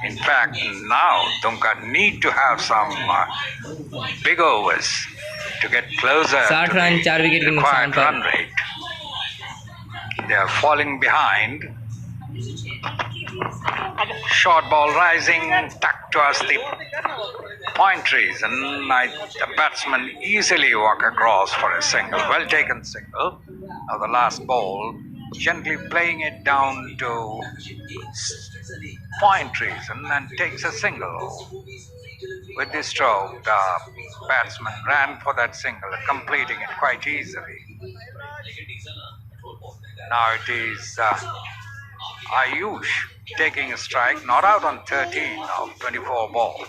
In fact, now Dumka need to have some big overs to get closer 60 to run 4 wicket के the नुकसान required पर. run rate. They are falling behind. Short ball rising, tucked towards the point trees, and the batsman easily walk across for a single. Well taken single. Now the last ball, gently playing it down to point trees and then takes a single. With this stroke, the batsman ran for that single, completing it quite easily. Now it is Ayush taking a strike, not out on 13 of 24 balls.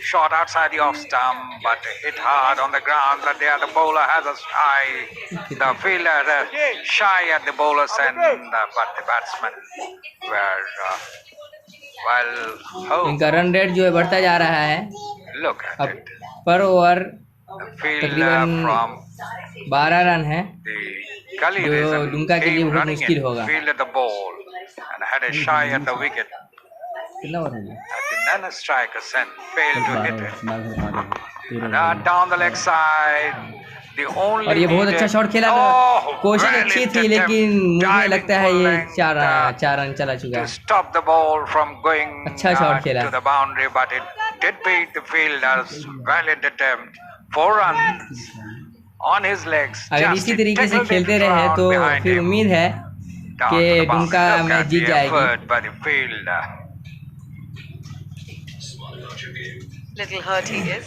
Shot outside the off stump, but hit hard on the ground. But the other bowler has a shy. The fielder shy at the bowler's end, but the batsmen were well. इनका run rate जो है बढ़ता जा रहा है. Look at अब it. पर over The fielder तकरीबन from 12 रन है. the gully जो reason दुमका के लिए came बहुत running मुश्किल in, होगा. fielded the ball and had a shy at the wicket. कितना ओवर है? And then a striker sent, failed to hit it. Down the leg side. The only और ये बहुत अच्छा शॉट खेला था. कोशिश अच्छी थी, लेकिन मुझे लगता है ये 4 रन चला चुका to है. stop the ball from going अच्छा शॉट खेला. to the boundary, but it did beat the fielder's valiant attempt 4 runs on his legs. अगर Just इसी तरीके से tickled it खेलते रहे round तो behind फिर him. उम्मीद है Down कि to the bound. Dumka Look match at Jeet the जाएगी। effort by the fielder. Little hurt he is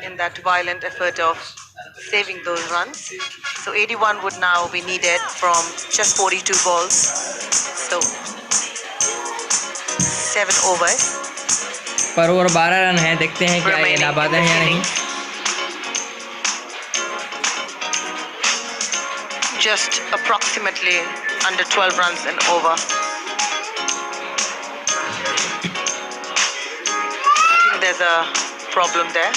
in that violent effort of saving those runs. So 81 would now be needed from just 42 balls. So 7 overs पर over 12 run है, देखते हैं क्या ये remaining नाबाद in है the या नहीं। inning. Just approximately under 12 runs an over. I think there's a problem there.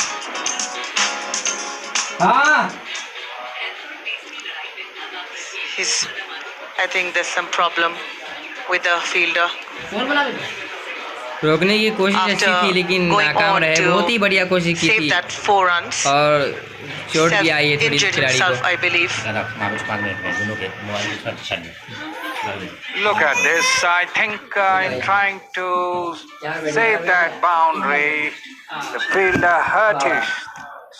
I think there's some problem with the fielder. रोकने की कोशिश अच्छी थी लेकिन नाकाम रहे। बहुत ही बढ़िया कोशिश की save थी that 4 runs. और चोट भी आई है थोड़ी Injured खिलाड़ी को। himself, I believe. Look at this. I think in trying to save that boundary, the fielder hurt his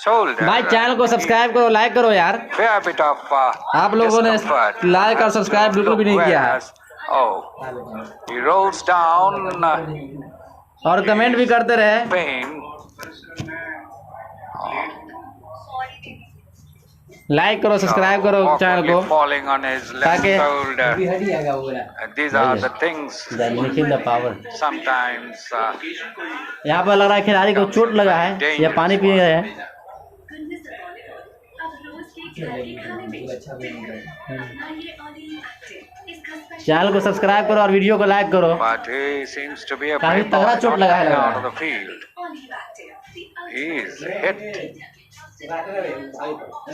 shoulder. भाई चैनल को सब्सक्राइब करो, लाइक करो यार। Fair bit of आप लोगों ने discomfort. लाइक और सब्सक्राइब बिल्कुल भी नहीं किया है। Oh, he rolls down. और कमेंट भी करते रहे। Pain. लाइक करो, सब्सक्राइब करो चैनल को Falling on his left ताकि shoulder. These are the things. Sometimes. यहाँ पर लग रहा है खिलाड़ी को चोट लगा है या पानी पी गए हैं। चैनल को सब्सक्राइब करो और वीडियो को लाइक करो। But he seems to be a काफी brave तगड़ा boy, चोट not लगा है coming लग out रहा of the field. He is hit,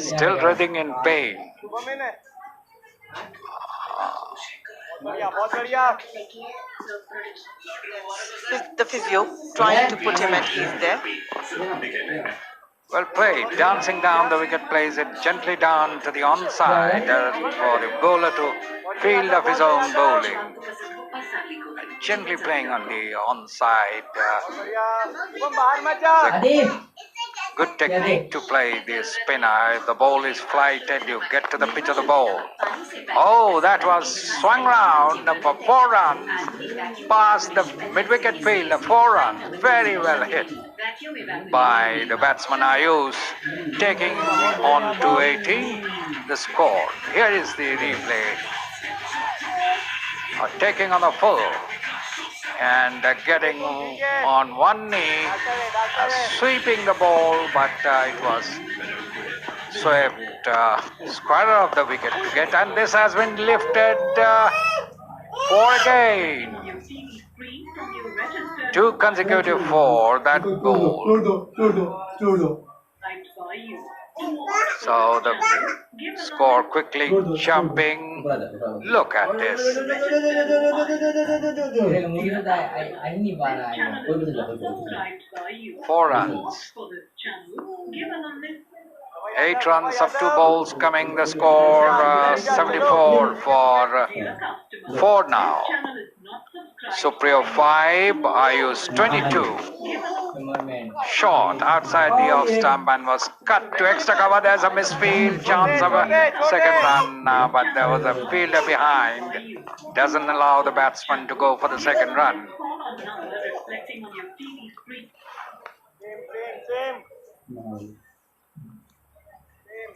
still writhing in pain. बहुत बढ़िया The physio trying to put him at ease there. Well played, dancing down the wicket, plays it gently down to the onside for the bowler to field of his own bowling. Gently playing on the onside. बाहर मत जा Good technique to play the spinner. If the ball is flighted, you get to the pitch of the ball. Oh, that was swung round for 4 runs. Past the mid-wicket fielder, 4 runs. Very well hit by the batsman Ayush, taking on to 18 the score. Here is the replay. Taking on the full and getting on one knee, sweeping the ball, but it was swept square of the wicket to get, and this has been lifted for again. 2 consecutive for that ball. So the score quickly jumping. Look at this. 4 runs. 8 runs of 2 balls coming. The score 74 for 4 now. Supriyo 5, Ayush 22. Short outside the off stump and was cut to extra cover. There's a misfield, chance of a second run, but there was a fielder behind. Doesn't allow the batsman to go for the second run.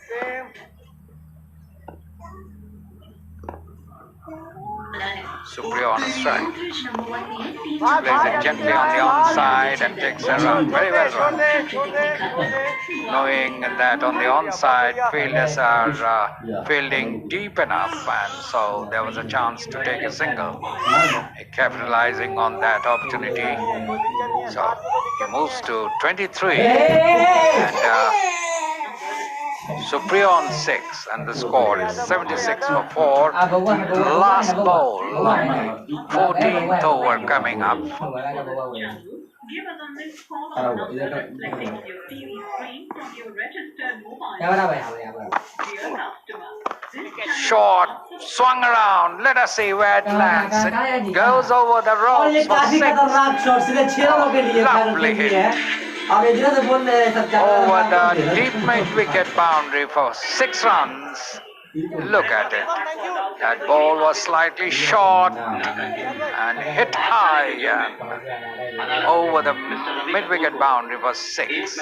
Same. Supriyo on a strike. Plays it gently on the onside and takes a run. Very well run. Knowing that on the onside, fielders are fielding deep enough, and so there was a chance to take a single. Capitalizing on that opportunity. So he moves to 23. And Supriyo on 6, and the score is 76 for 4. Last ball, 14th over coming up. Short, swung around. Let us see where it lands. It goes over the ropes for 6. Lovely hit. over the deep mid-wicket boundary for 6 runs. Look at it. That ball was slightly short and hit high over the mid-wicket boundary for 6.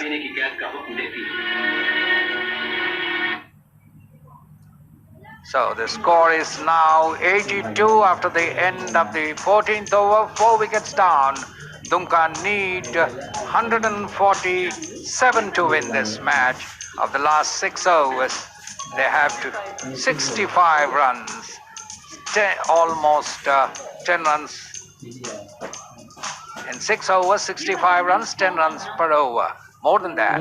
So the score is now 82 after the end of the 14th over, 4 wickets down. Duncan need 147 to win this match. Of the last 6 overs, they have to 65 runs, almost 10 runs. In 6 overs, 65 runs, 10 runs per over. More than that.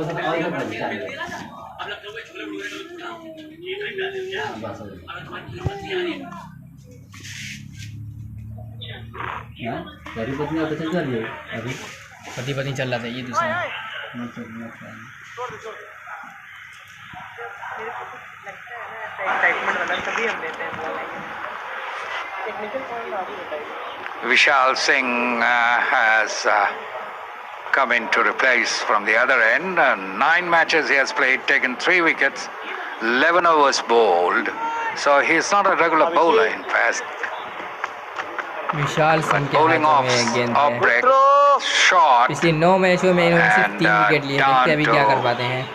पति पत्नी चल रहा था ये दूसरा Vishal Singh has come in to replace from the other end. 9 matches he has played, taken 3 wickets, 11 overs bowled. So he's not a regular bowler in fact. Vishal Singh के Bowling हाथों off, में गेंद off है break, short, पिछले 9 मैचों में इन्होंने सिर्फ and 3 विकेट लिए देखते हैं अभी क्या कर down पाते हैं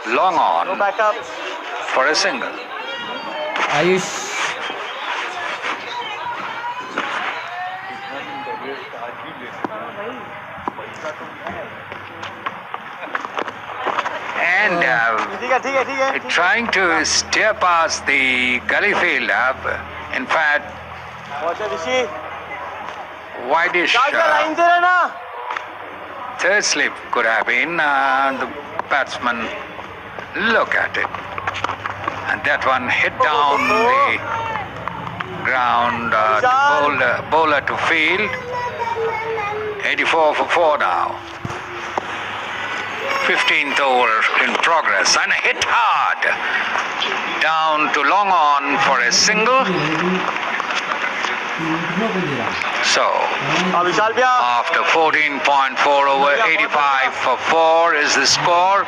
to long on back up. for a single. Ayush And ठीक है trying to steer past the gully fielder. In fact, पहुंचा ऋषि wideish लाइन से रहना third slip could have been. The batsman, look at it. And that one hit down the ground. Bowler to field. 84 for 4 now. 15th over in progress and hit hard down to long on for a single. So after 14.4 over, 85 for 4 is the score.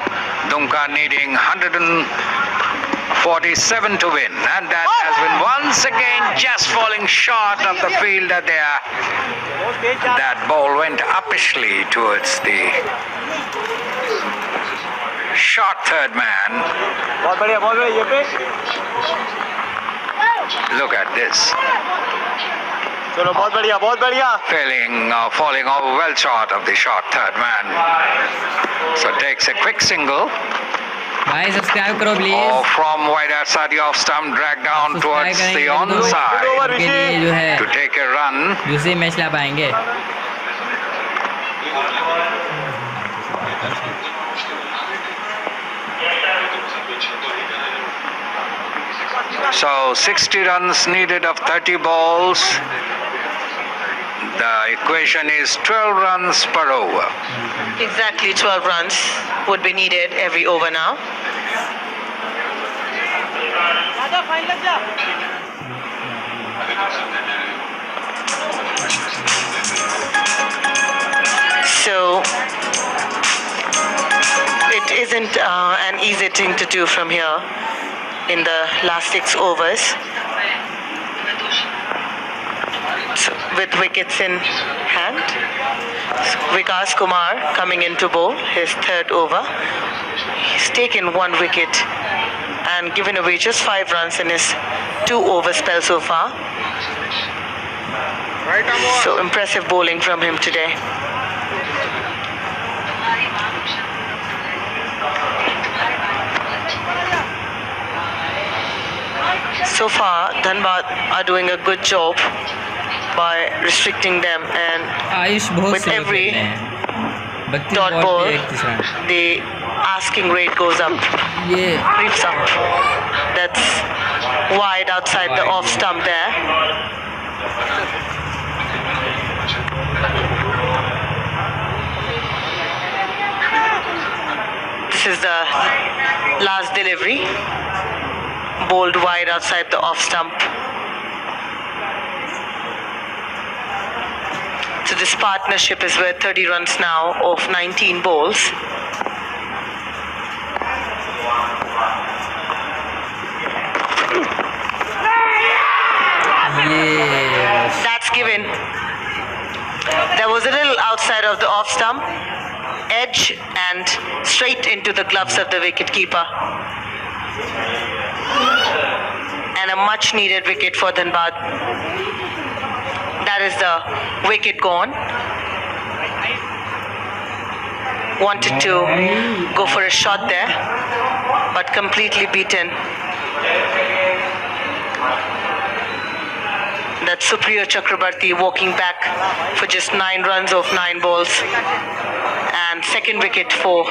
Duncan needing 147 to win, and that has been once again just falling short of the fielder there. That ball went uppishly towards the short third man. Look at this. Falling over well short of the short third man. So takes a quick single. भाई subscribe करो please From wide outside the off stump, dragged down towards the onside उनके लिए जो है to take a run. दूसरे match ला पाएंगे So 60 runs needed of 30 balls. The equation is 12 runs per over. Exactly 12 runs would be needed every over now. So it isn't an easy thing to do from here in the last 6 overs. So, with wickets in hand, Vikas Kumar coming in to bowl his 3rd over. He's taken 1 wicket and given away just 5 runs in his 2 over spell so far. So impressive bowling from him today. So far, Dhanbad are doing a good job by restricting them, and Ayush बहुत with slow every खेलते हैं 32 dot ball ball, पे 31 run the asking rate goes up, ये creeps up. That's wide outside the off stump there. This is the last delivery, bowled wide outside the off stump. It's a So this partnership is worth 30 runs now of 19 balls. Yes. That's given. There was a little outside of the off stump, edge and straight into the gloves of the wicketkeeper. And a much needed wicket for Dhanbad. That is the wicket gone. Wanted to go for a shot there, but completely beaten. That's Supriya Chakrabarti walking back for just 9 runs of 9 balls. And second wicket for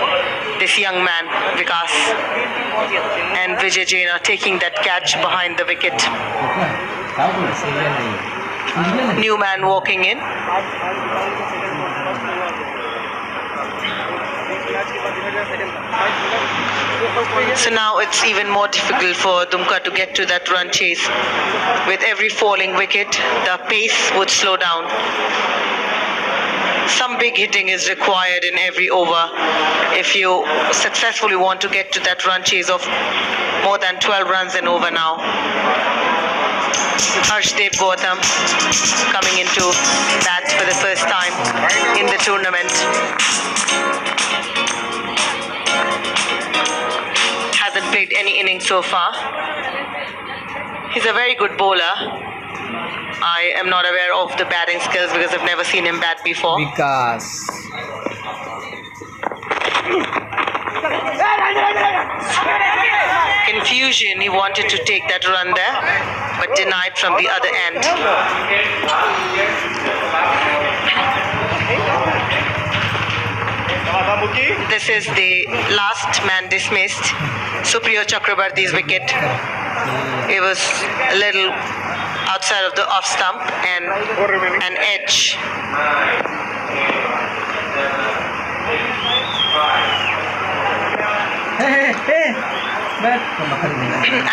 this young man, Vikas. And Vijay Jaina taking that catch behind the wicket. New man walking in. So now it's even more difficult for Dumka to get to that run chase. With every falling wicket, the pace would slow down. Some big hitting is required in every over if you successfully want to get to that run chase of more than 12 runs and over now. Harshdev Gautam coming into bat for the first time in the tournament. Hasn't played any innings so far. He's a very good bowler. I am not aware of the batting skills because I've never seen him bat before. Vikas. Confusion, he wanted to take that run there, but denied from the other end. This is the last man dismissed, Supriya Chakrabarti's wicket. It was a little outside of the off stump and an edge.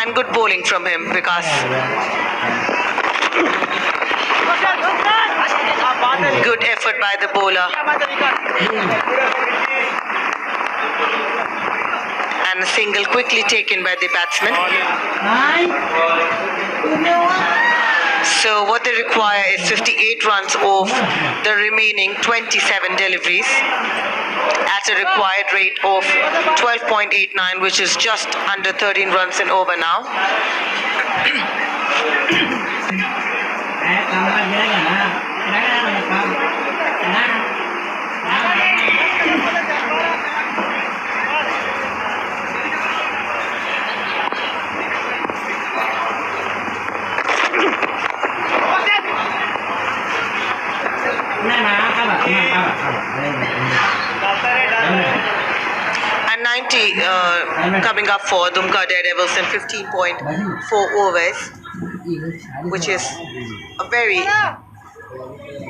And good bowling from him because good effort by the bowler. And a single quickly taken by the batsman. So what they require is 58 runs of the remaining 27 deliveries at a required rate of 12.89, which is just under 13 runs and over now. And 90 coming up for Dumka Daredevils in 15.4 overs, which is a very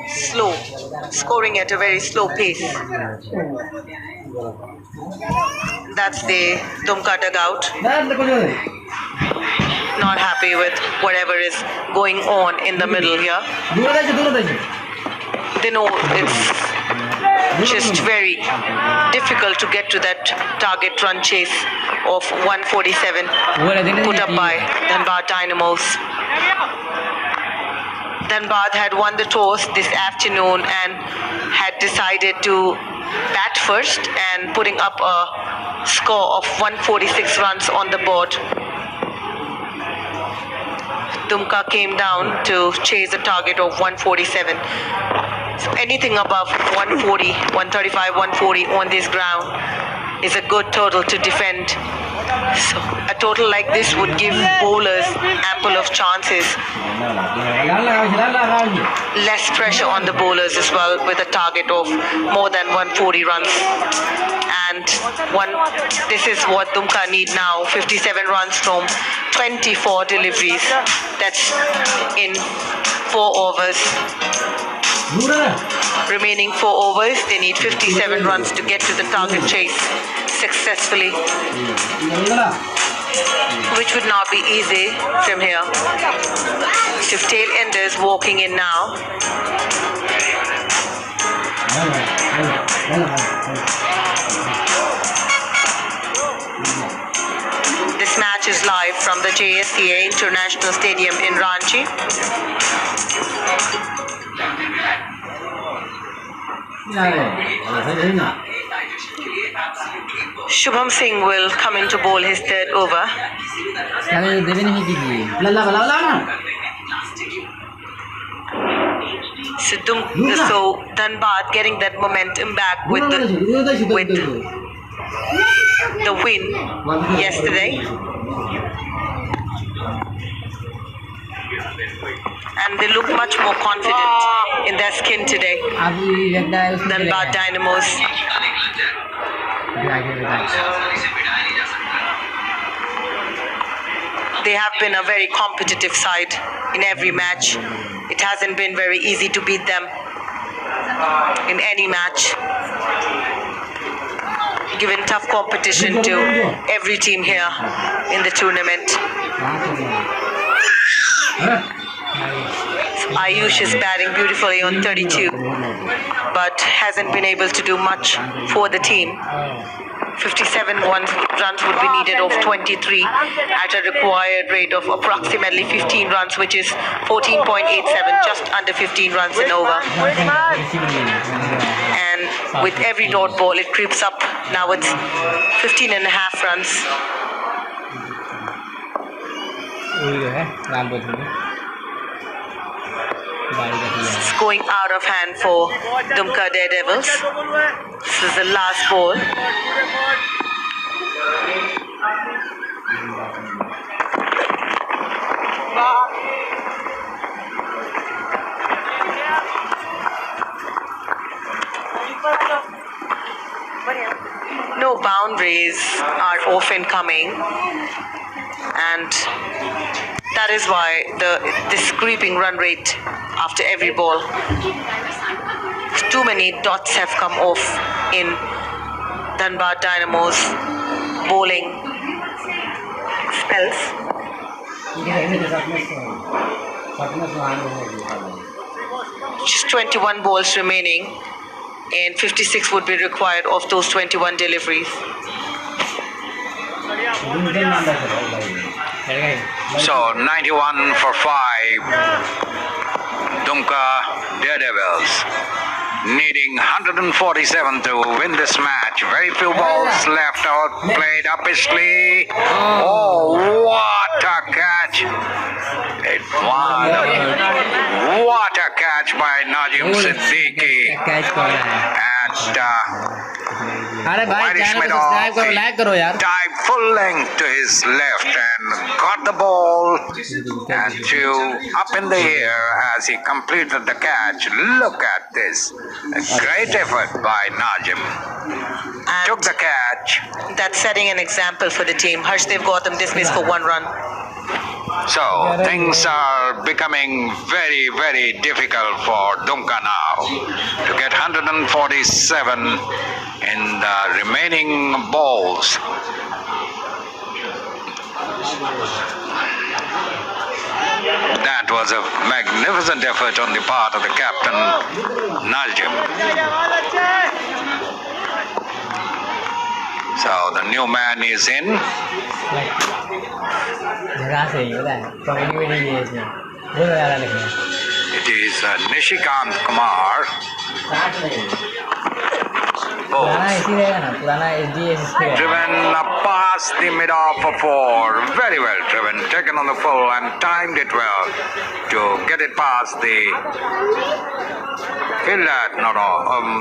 slow, scoring at a very slow pace. That's the Dumka dugout. Not happy with whatever is going on in the middle here. They know it's just very difficult to get to that target run chase of 147 put up by Dhanbad Dynamos. Dhanbad had won the toss this afternoon and had decided to bat first and putting up a score of 146 runs on the board. Dumka came down to chase a target of 147. So anything above 140, 135, 140 on this ground is a good total to defend. So a total like this would give bowlers ample of chances. Less pressure on the bowlers as well, with a target of more than 140 runs. And this is what Dumka need now, 57 runs from 24 deliveries. That's in 4 overs. Remaining 4 overs, they need 57 runs to get to the target chase successfully, which would not be easy from here. So tail enders walking in now. This match is live from the JSCA International Stadium in Ranchi. Shubham Singh will come in to bowl his third over. So Dhanbad getting that momentum back with the win yesterday, and they look much more confident in their skin today. Dhanbad Dynamos. They have been a very competitive side in every match. It hasn't been very easy to beat them in any match. Given tough competition to every team here in the tournament. Ayush is batting beautifully on 32, but hasn't been able to do much for the team. 57 runs would be needed of 23 at a required rate of approximately 15 runs, which is 14.87, just under 15 runs in over. And with every dot ball, it creeps up. Now it's 15 and a half runs. It's going out of hand for Dumka Daredevils. This is the last ball. No boundaries are often coming, and that is why this creeping run rate after every ball. Too many dots have come off in Dhanbad Dynamos bowling spells. Just 21 balls remaining, and 56 would be required of those 21 deliveries. So 91 for 5. Dumka Daredevils needing 147 to win this match. Very few balls left out, played uppishly. Oh, what a catch! It was what a catch by Najim Siddiqui. अरे भाई channel को subscribe करो, like करो यार. Dived full length to his left and got the ball and two up in the air as he completed the catch. Look at this. A great effort by Najim. And Took the catch. that's setting an example for the team. Harshdev Gautam dismissed for 1 run. So things are becoming very, very difficult for Dumka now to get 147 in the remaining balls. That was a magnificent effort on the part of the captain, Najim. So the new man is in. It is Nishikant Kumar. Driven past the mid-off for 4. Very well driven. Taken on the full and timed it well to get it past the fielder,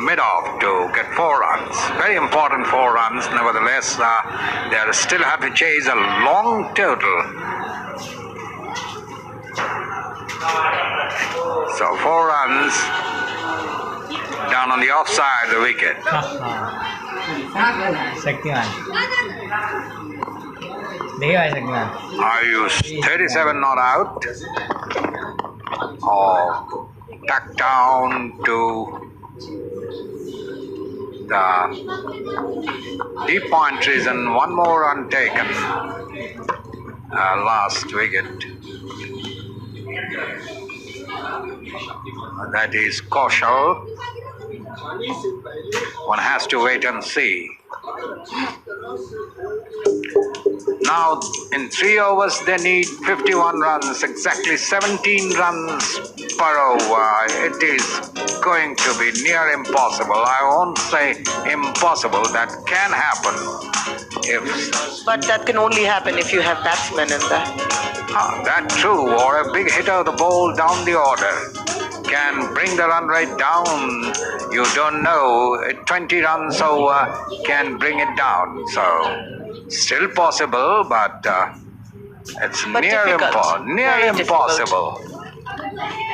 mid-off to get 4 runs. Very important 4 runs. Nevertheless, they still have to chase a long total. So 4 runs down on the offside of the wicket. Ayush 37 not out. Tucked down to the deep point trees and 1 more run taken. Last wicket. That is Kaushal. One has to wait and see. Now, in 3 overs, they need 51 runs, exactly 17 runs per over. It is going to be near impossible. I won't say impossible. That can happen. But that can only happen if you have batsmen in there. That's true. Or a big hitter, the ball down the order can bring the run rate down. You don't know. 20 runs over can bring it down. So, still possible, but it's near impossible.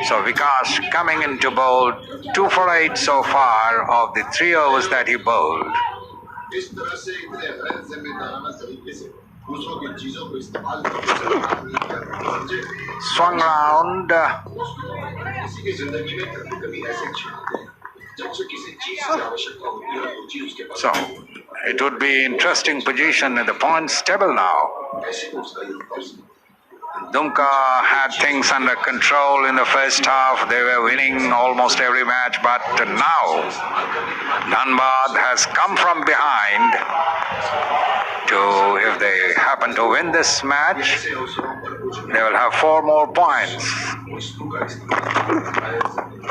So Vikas coming into bowl, 2 for 8 so far of the 3 overs that he bowled. Swung round. So it would be interesting position in the points table now. Dumka had things under control in the first half. They were winning almost every match, but now Dhanbad has come from behind to, if they happen to win this match, they will have 4 more points.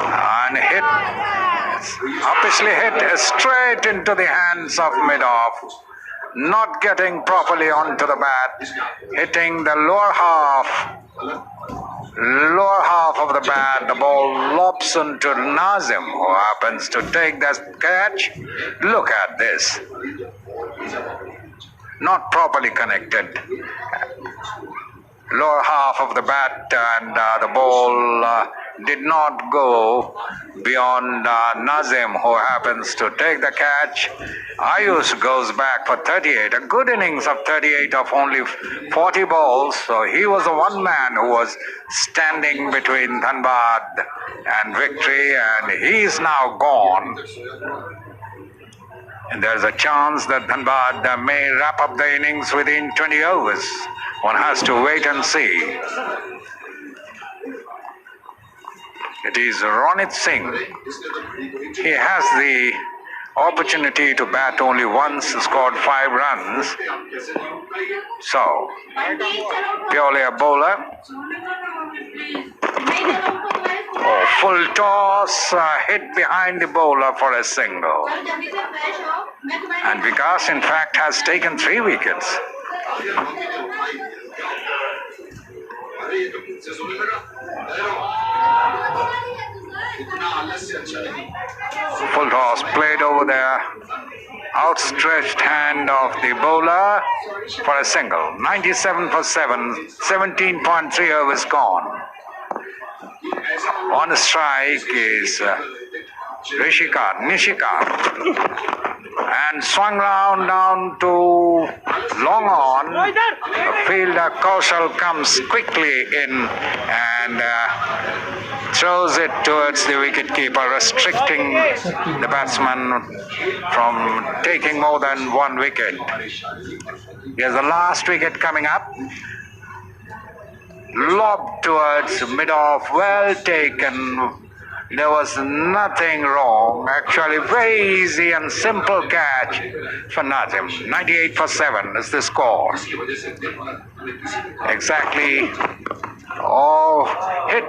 And obviously hit straight into the hands of mid-off. Not getting properly onto the bat, hitting the lower half of the bat. The ball lobs into Nazim, who happens to take that catch. Look at this. Not properly connected. Lower half of the bat, and the ball did not go beyond Nazim, who happens to take the catch. Ayush goes back for 38, a good innings of 38 of only 40 balls. So he was the one man who was standing between Dhanbad and victory, and he's now gone. And there's a chance that Dhanbad may wrap up the innings within 20 overs. One has to wait and see. It is Ronit Singh. He has the opportunity to bat only once, scored 5 runs. So, purely a bowler. Full toss, hit behind the bowler for a single. And Vikas, in fact, has taken 3 wickets. Full toss played over there. Outstretched hand of the bowler for a single. 97 for 7. 17.3 overs gone. On strike is Nishika. And swung round down to long on. The fielder Kaushal comes quickly in and throws it towards the wicketkeeper, restricting the batsman from taking more than 1 wicket. Here's the last wicket coming up. Lobbed towards mid-off, well taken. There was nothing wrong. Actually, very easy and simple catch for Nazim. 98 for 7 is the score. Exactly. Oh, hit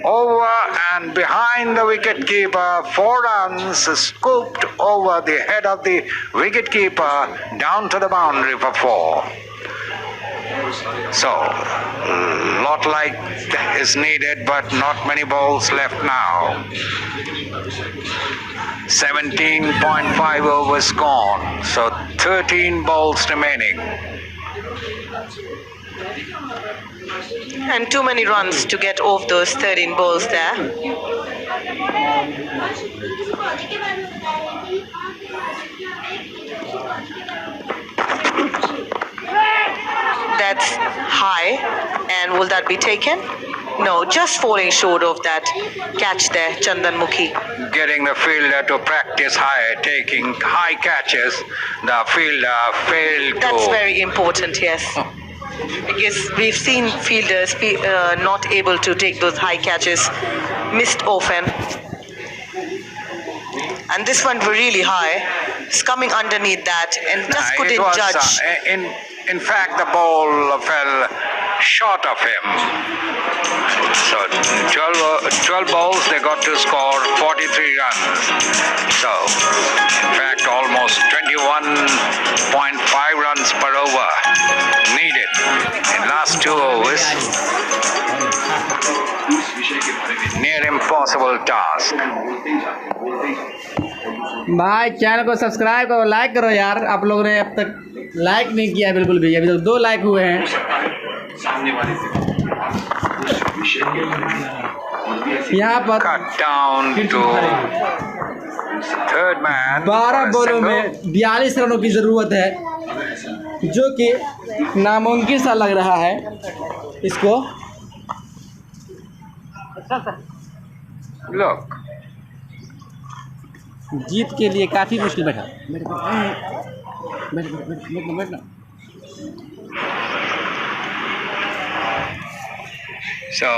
over and behind the wicketkeeper. 4 runs scooped over the head of the wicketkeeper down to the boundary for 4. So, lot like is needed, but not many balls left now. 17.5 overs gone, so 13 balls remaining. And too many runs to get off those 13 balls there. That's high, and will that be taken? No, just falling short of that catch there, Chandan Mukhi. Getting the fielder to practice high, taking high catches, the fielder failed to. That's very important, yes. Because we've seen fielders not able to take those high catches, missed often. And this one were really high. It's coming underneath that and just couldn't judge. In fact, the ball fell short of him. So 12 balls, they got to score 43 runs. So, in fact, almost 21.5 runs per over needed in last 2 overs. Near impossible task. भाई channel को subscribe करो, like करो यार। आप लोगों ने अब तक लाइक नहीं किया बिल्कुल भी। अभी तक 2 लाइक हुए हैं। यहाँ पर 12 बॉलों में 42 रनों की ज़रूरत है, जो कि नामुमकिन सा लग रहा है इसको। Look. जीत के लिए काफ़ी मुश्किल बैठा। So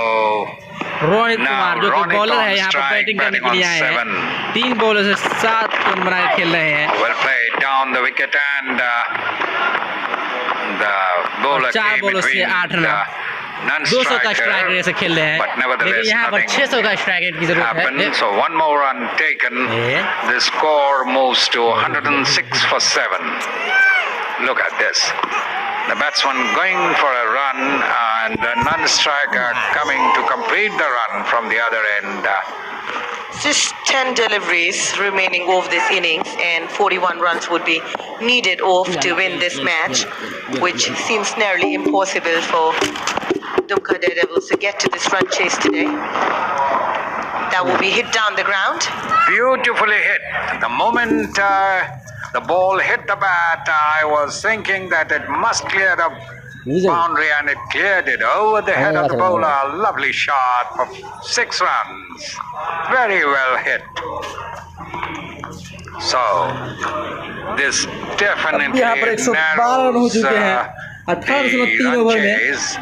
रोहित कुमार जो कि बॉलर है, यहाँ पर बैटिंग करने के लिए आए हैं। 3 बॉलों से 7 रन बना के खेल रहे हैं। Well played down the wicket and the bowler 4 बॉलों से 8 रन। 200 का स्ट्राइक रेट से खेल रहे हैं, लेकिन यहाँ पर 600 का स्ट्राइक रेट की जरूरत है। So 1 more run taken. The score moves to 106 for 7. Look at this. The batsman going for a run and the non-striker coming to complete the run from the other end. Just 10 deliveries remaining of this innings and 41 runs would be needed off to win this match, which seems nearly impossible for Dumka Daredevils to get to this run chase today. That will be hit down the ground. Beautifully hit. The moment the ball hit the bat, I was thinking that it must clear the boundary, and it cleared it over the head of the bowler. Lovely shot for 6 runs. Very well hit. So this definitely narrows the run chase.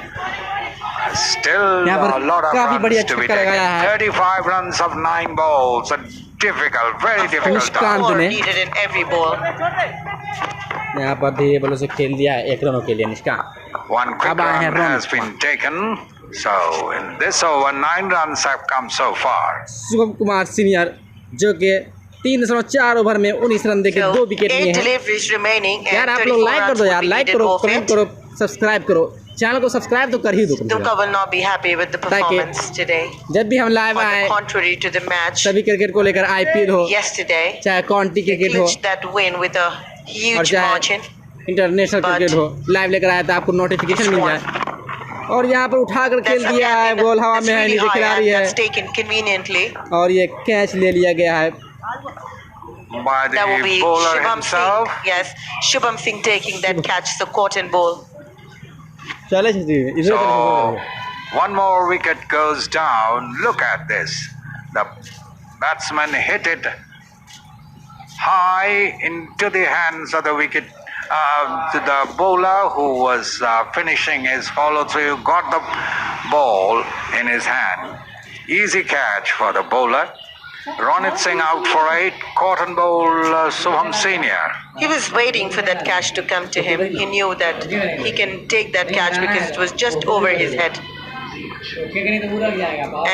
Still a lot of runs to be taken. 35 runs of 9 balls. A difficult, very difficult task. More needed in every ball. यहाँ पर धीरे बॉलों से खेल दिया है 1 रनों के लिए निष्काम। One quick run has been taken. So in this over 9 runs have come so far. Shubham Kumar senior जो कि 3.4 ओवर में 19 रन देके 2 विकेट लिए हैं। यार आप लोग लाइक कर दो यार, लाइक करो, कमेंट करो, सब्सक्राइब करो। चैनल को सब्सक्राइब तो कर ही दो। Dumka will not be happy with the performance today. जब भी हम लाइव आए, contrary to the match, सभी क्रिकेट को लेकर IPL हो, yesterday, चाहे काउंटी क्रिकेट हो, that win with a huge margin, international cricket हो, लाइव लेकर आया था आपको नोटिफिकेशन मिल जाए। और यहाँ पर उठाकर खेल दिया है, बॉल हवा में है, नीचे खिलाड़ी है और ये कैच ले लिया गया है। That will be Shubham Singh. Yes, Shubham Singh taking that catch, the cotton ball. So 1 more wicket goes down. Look at this. The batsman hit it high into the hands of the wicket. The bowler who was finishing his follow through got the ball in his hand. Easy catch for the bowler. Ronit Singh out for 8. Cotton bowl Shubham Senior. He was waiting for that catch to come to him. He knew that he can take that catch because it was just over his head.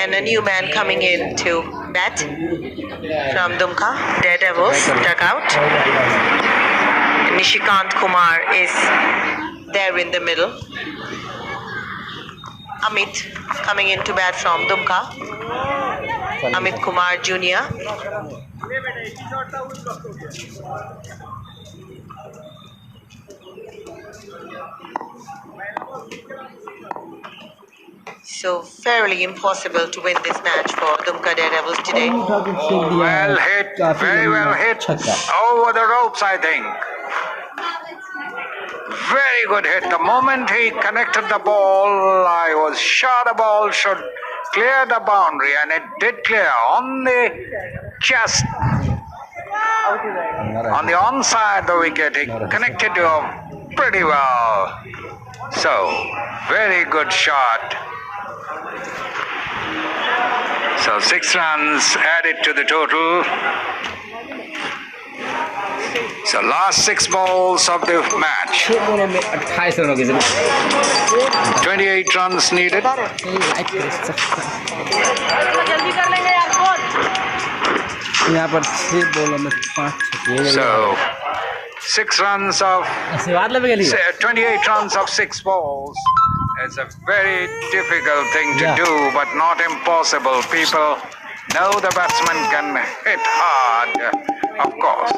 And a new man coming in to bat from Dumka Daredevils dugout. Nishikant Kumar is there in the middle. Amit coming in to bat from Dumka. Amit Kumar Jr. So fairly impossible to win this match for Dumka Daredevils today. Well hit, very well hit. Over the ropes, I think. Very good hit. The moment he connected the ball, I was sure the ball should clear the boundary, and it did clear on the chest. On the onside the wicket, he connected to pretty well. So, very good shot. So 6 runs added to the total. So last 6 balls of the match. 6 बॉलों में 28 run हो गए जरूर 28 runs needed. यहाँ पर 6 बॉलों में 5 छक्के So 6 runs of 28 runs of 6 balls. It's a very difficult thing to do, but not impossible. People know the batsman can hit hard, of course.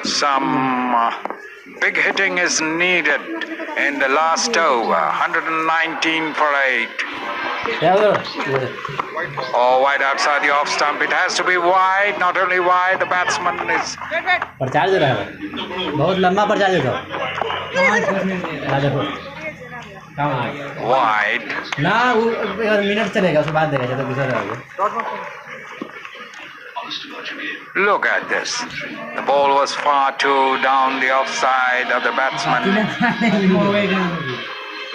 Some big hitting is needed in the last over. 119 for 8. Oh, wide outside the off stump. It has to be wide. Not only wide, the batsman is. प्रचार दे रहा है बहुत लंबा प्रचार देता Wide. ना वो minute चलेगा उसके बाद देगा जब दूसरा रहेगा Look at this. The ball was far too down the offside of the batsman.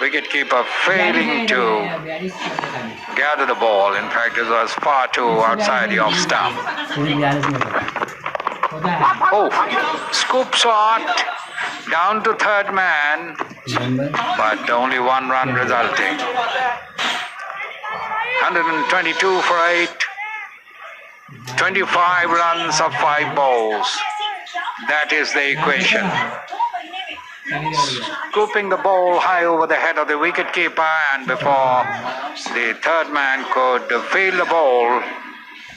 Wicketkeeper failing to gather the ball. In fact, it was far too outside the off stump. Oh, scoop shot down to third man, but only 1 run resulting. 122 for 8. 25 runs of 5 balls. That is the equation. Scooping the ball high over the head of the wicketkeeper, and before the third man could field the ball,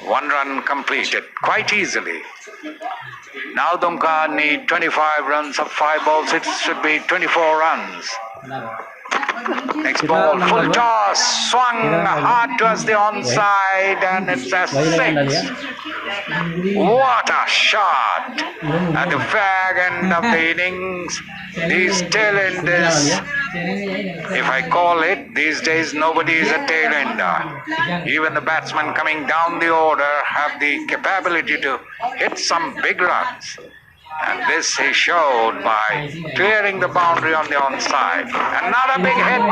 1 run completed quite easily. Now Dumka need 25 runs of 5 balls. It should be 24 runs. Next ball, full toss, swung hard towards the onside, and it's a 6. What a shot! At the fag end of the innings, these tail enders, if I call it, these days nobody is a tail ender. Even the batsmen coming down the order have the capability to hit some big runs. And this he showed by clearing the boundary on the onside. Another big hit.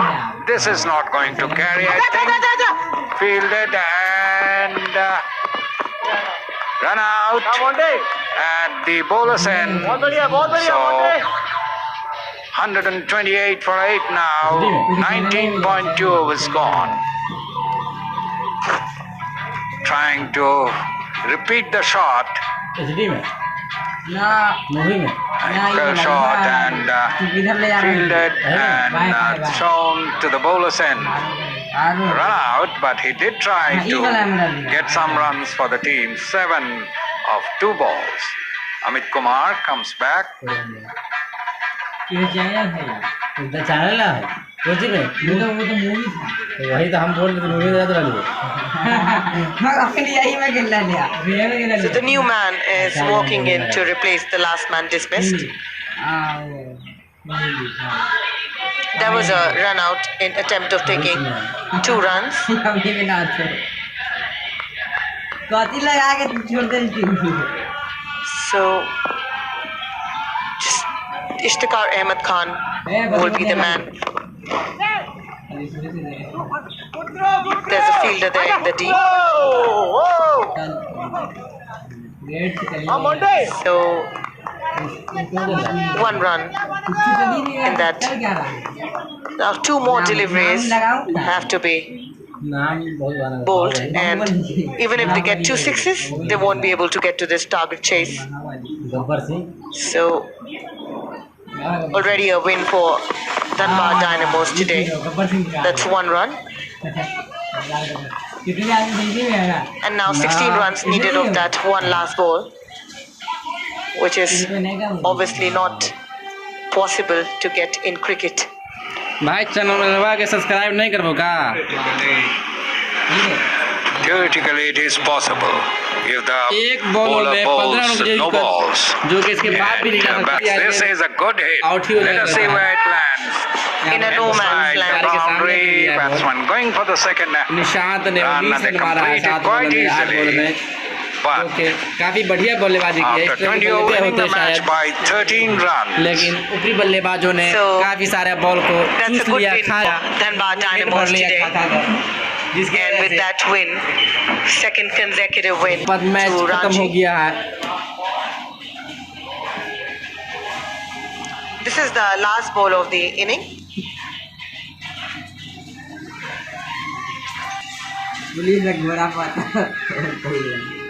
This is not going to carry, I think. Fielded and run out at the bowler's end. So 128 for 8 now. 19.2 is gone. Trying to repeat the shot. Fell short and fielded and thrown to the bowler's end. Run out, but he did try to get some runs for the team. 7 of 2 balls. Amit Kumar comes back. वही तो हम बोल रहे थे movie में ज्यादा So the new man is walking in to replace the last man dismissed. There was a run out in attempt of taking 2 runs. So just Ishtikhar Ahmed Khan will be the man. There's a fielder there in the deep. So 1 run in that. Now 2 more deliveries have to be bowled, and even if they get 2 sixes, they won't be able to get to this target chase. So already a win for Dhanbad Dynamos today. That's 1 run. And now 16 runs needed of that 1 last ball, which is obviously not possible to get in cricket. भाई channel में दबा के subscribe नहीं करबो का Theoretically, it is possible if the एक ball में 15 run no balls. जो कि इसके बाद भी नहीं जा सकता। This is a good hit. Let us see where it lands. In a no man's land. Boundary, batsman going for the second Nishant ने run, and they complete it quite easily. But okay काफी बढ़िया बल्लेबाजी की है, after इस तरह 20 के over बल्ले winning होते the match शायद, by 13 runs, लेकिन ऊपरी बल्लेबाजों ने So, काफी सारे बॉल को that's a चूस good लिया, win खाया, for Dhanbad विकेट Dynamos भर लिया today. खा कर, जिसकी And वजह with से that win, second consecutive win बाद मैच to खत्म हो Ranchi. गया है. This is the last ball of the inning. Police घोड़ा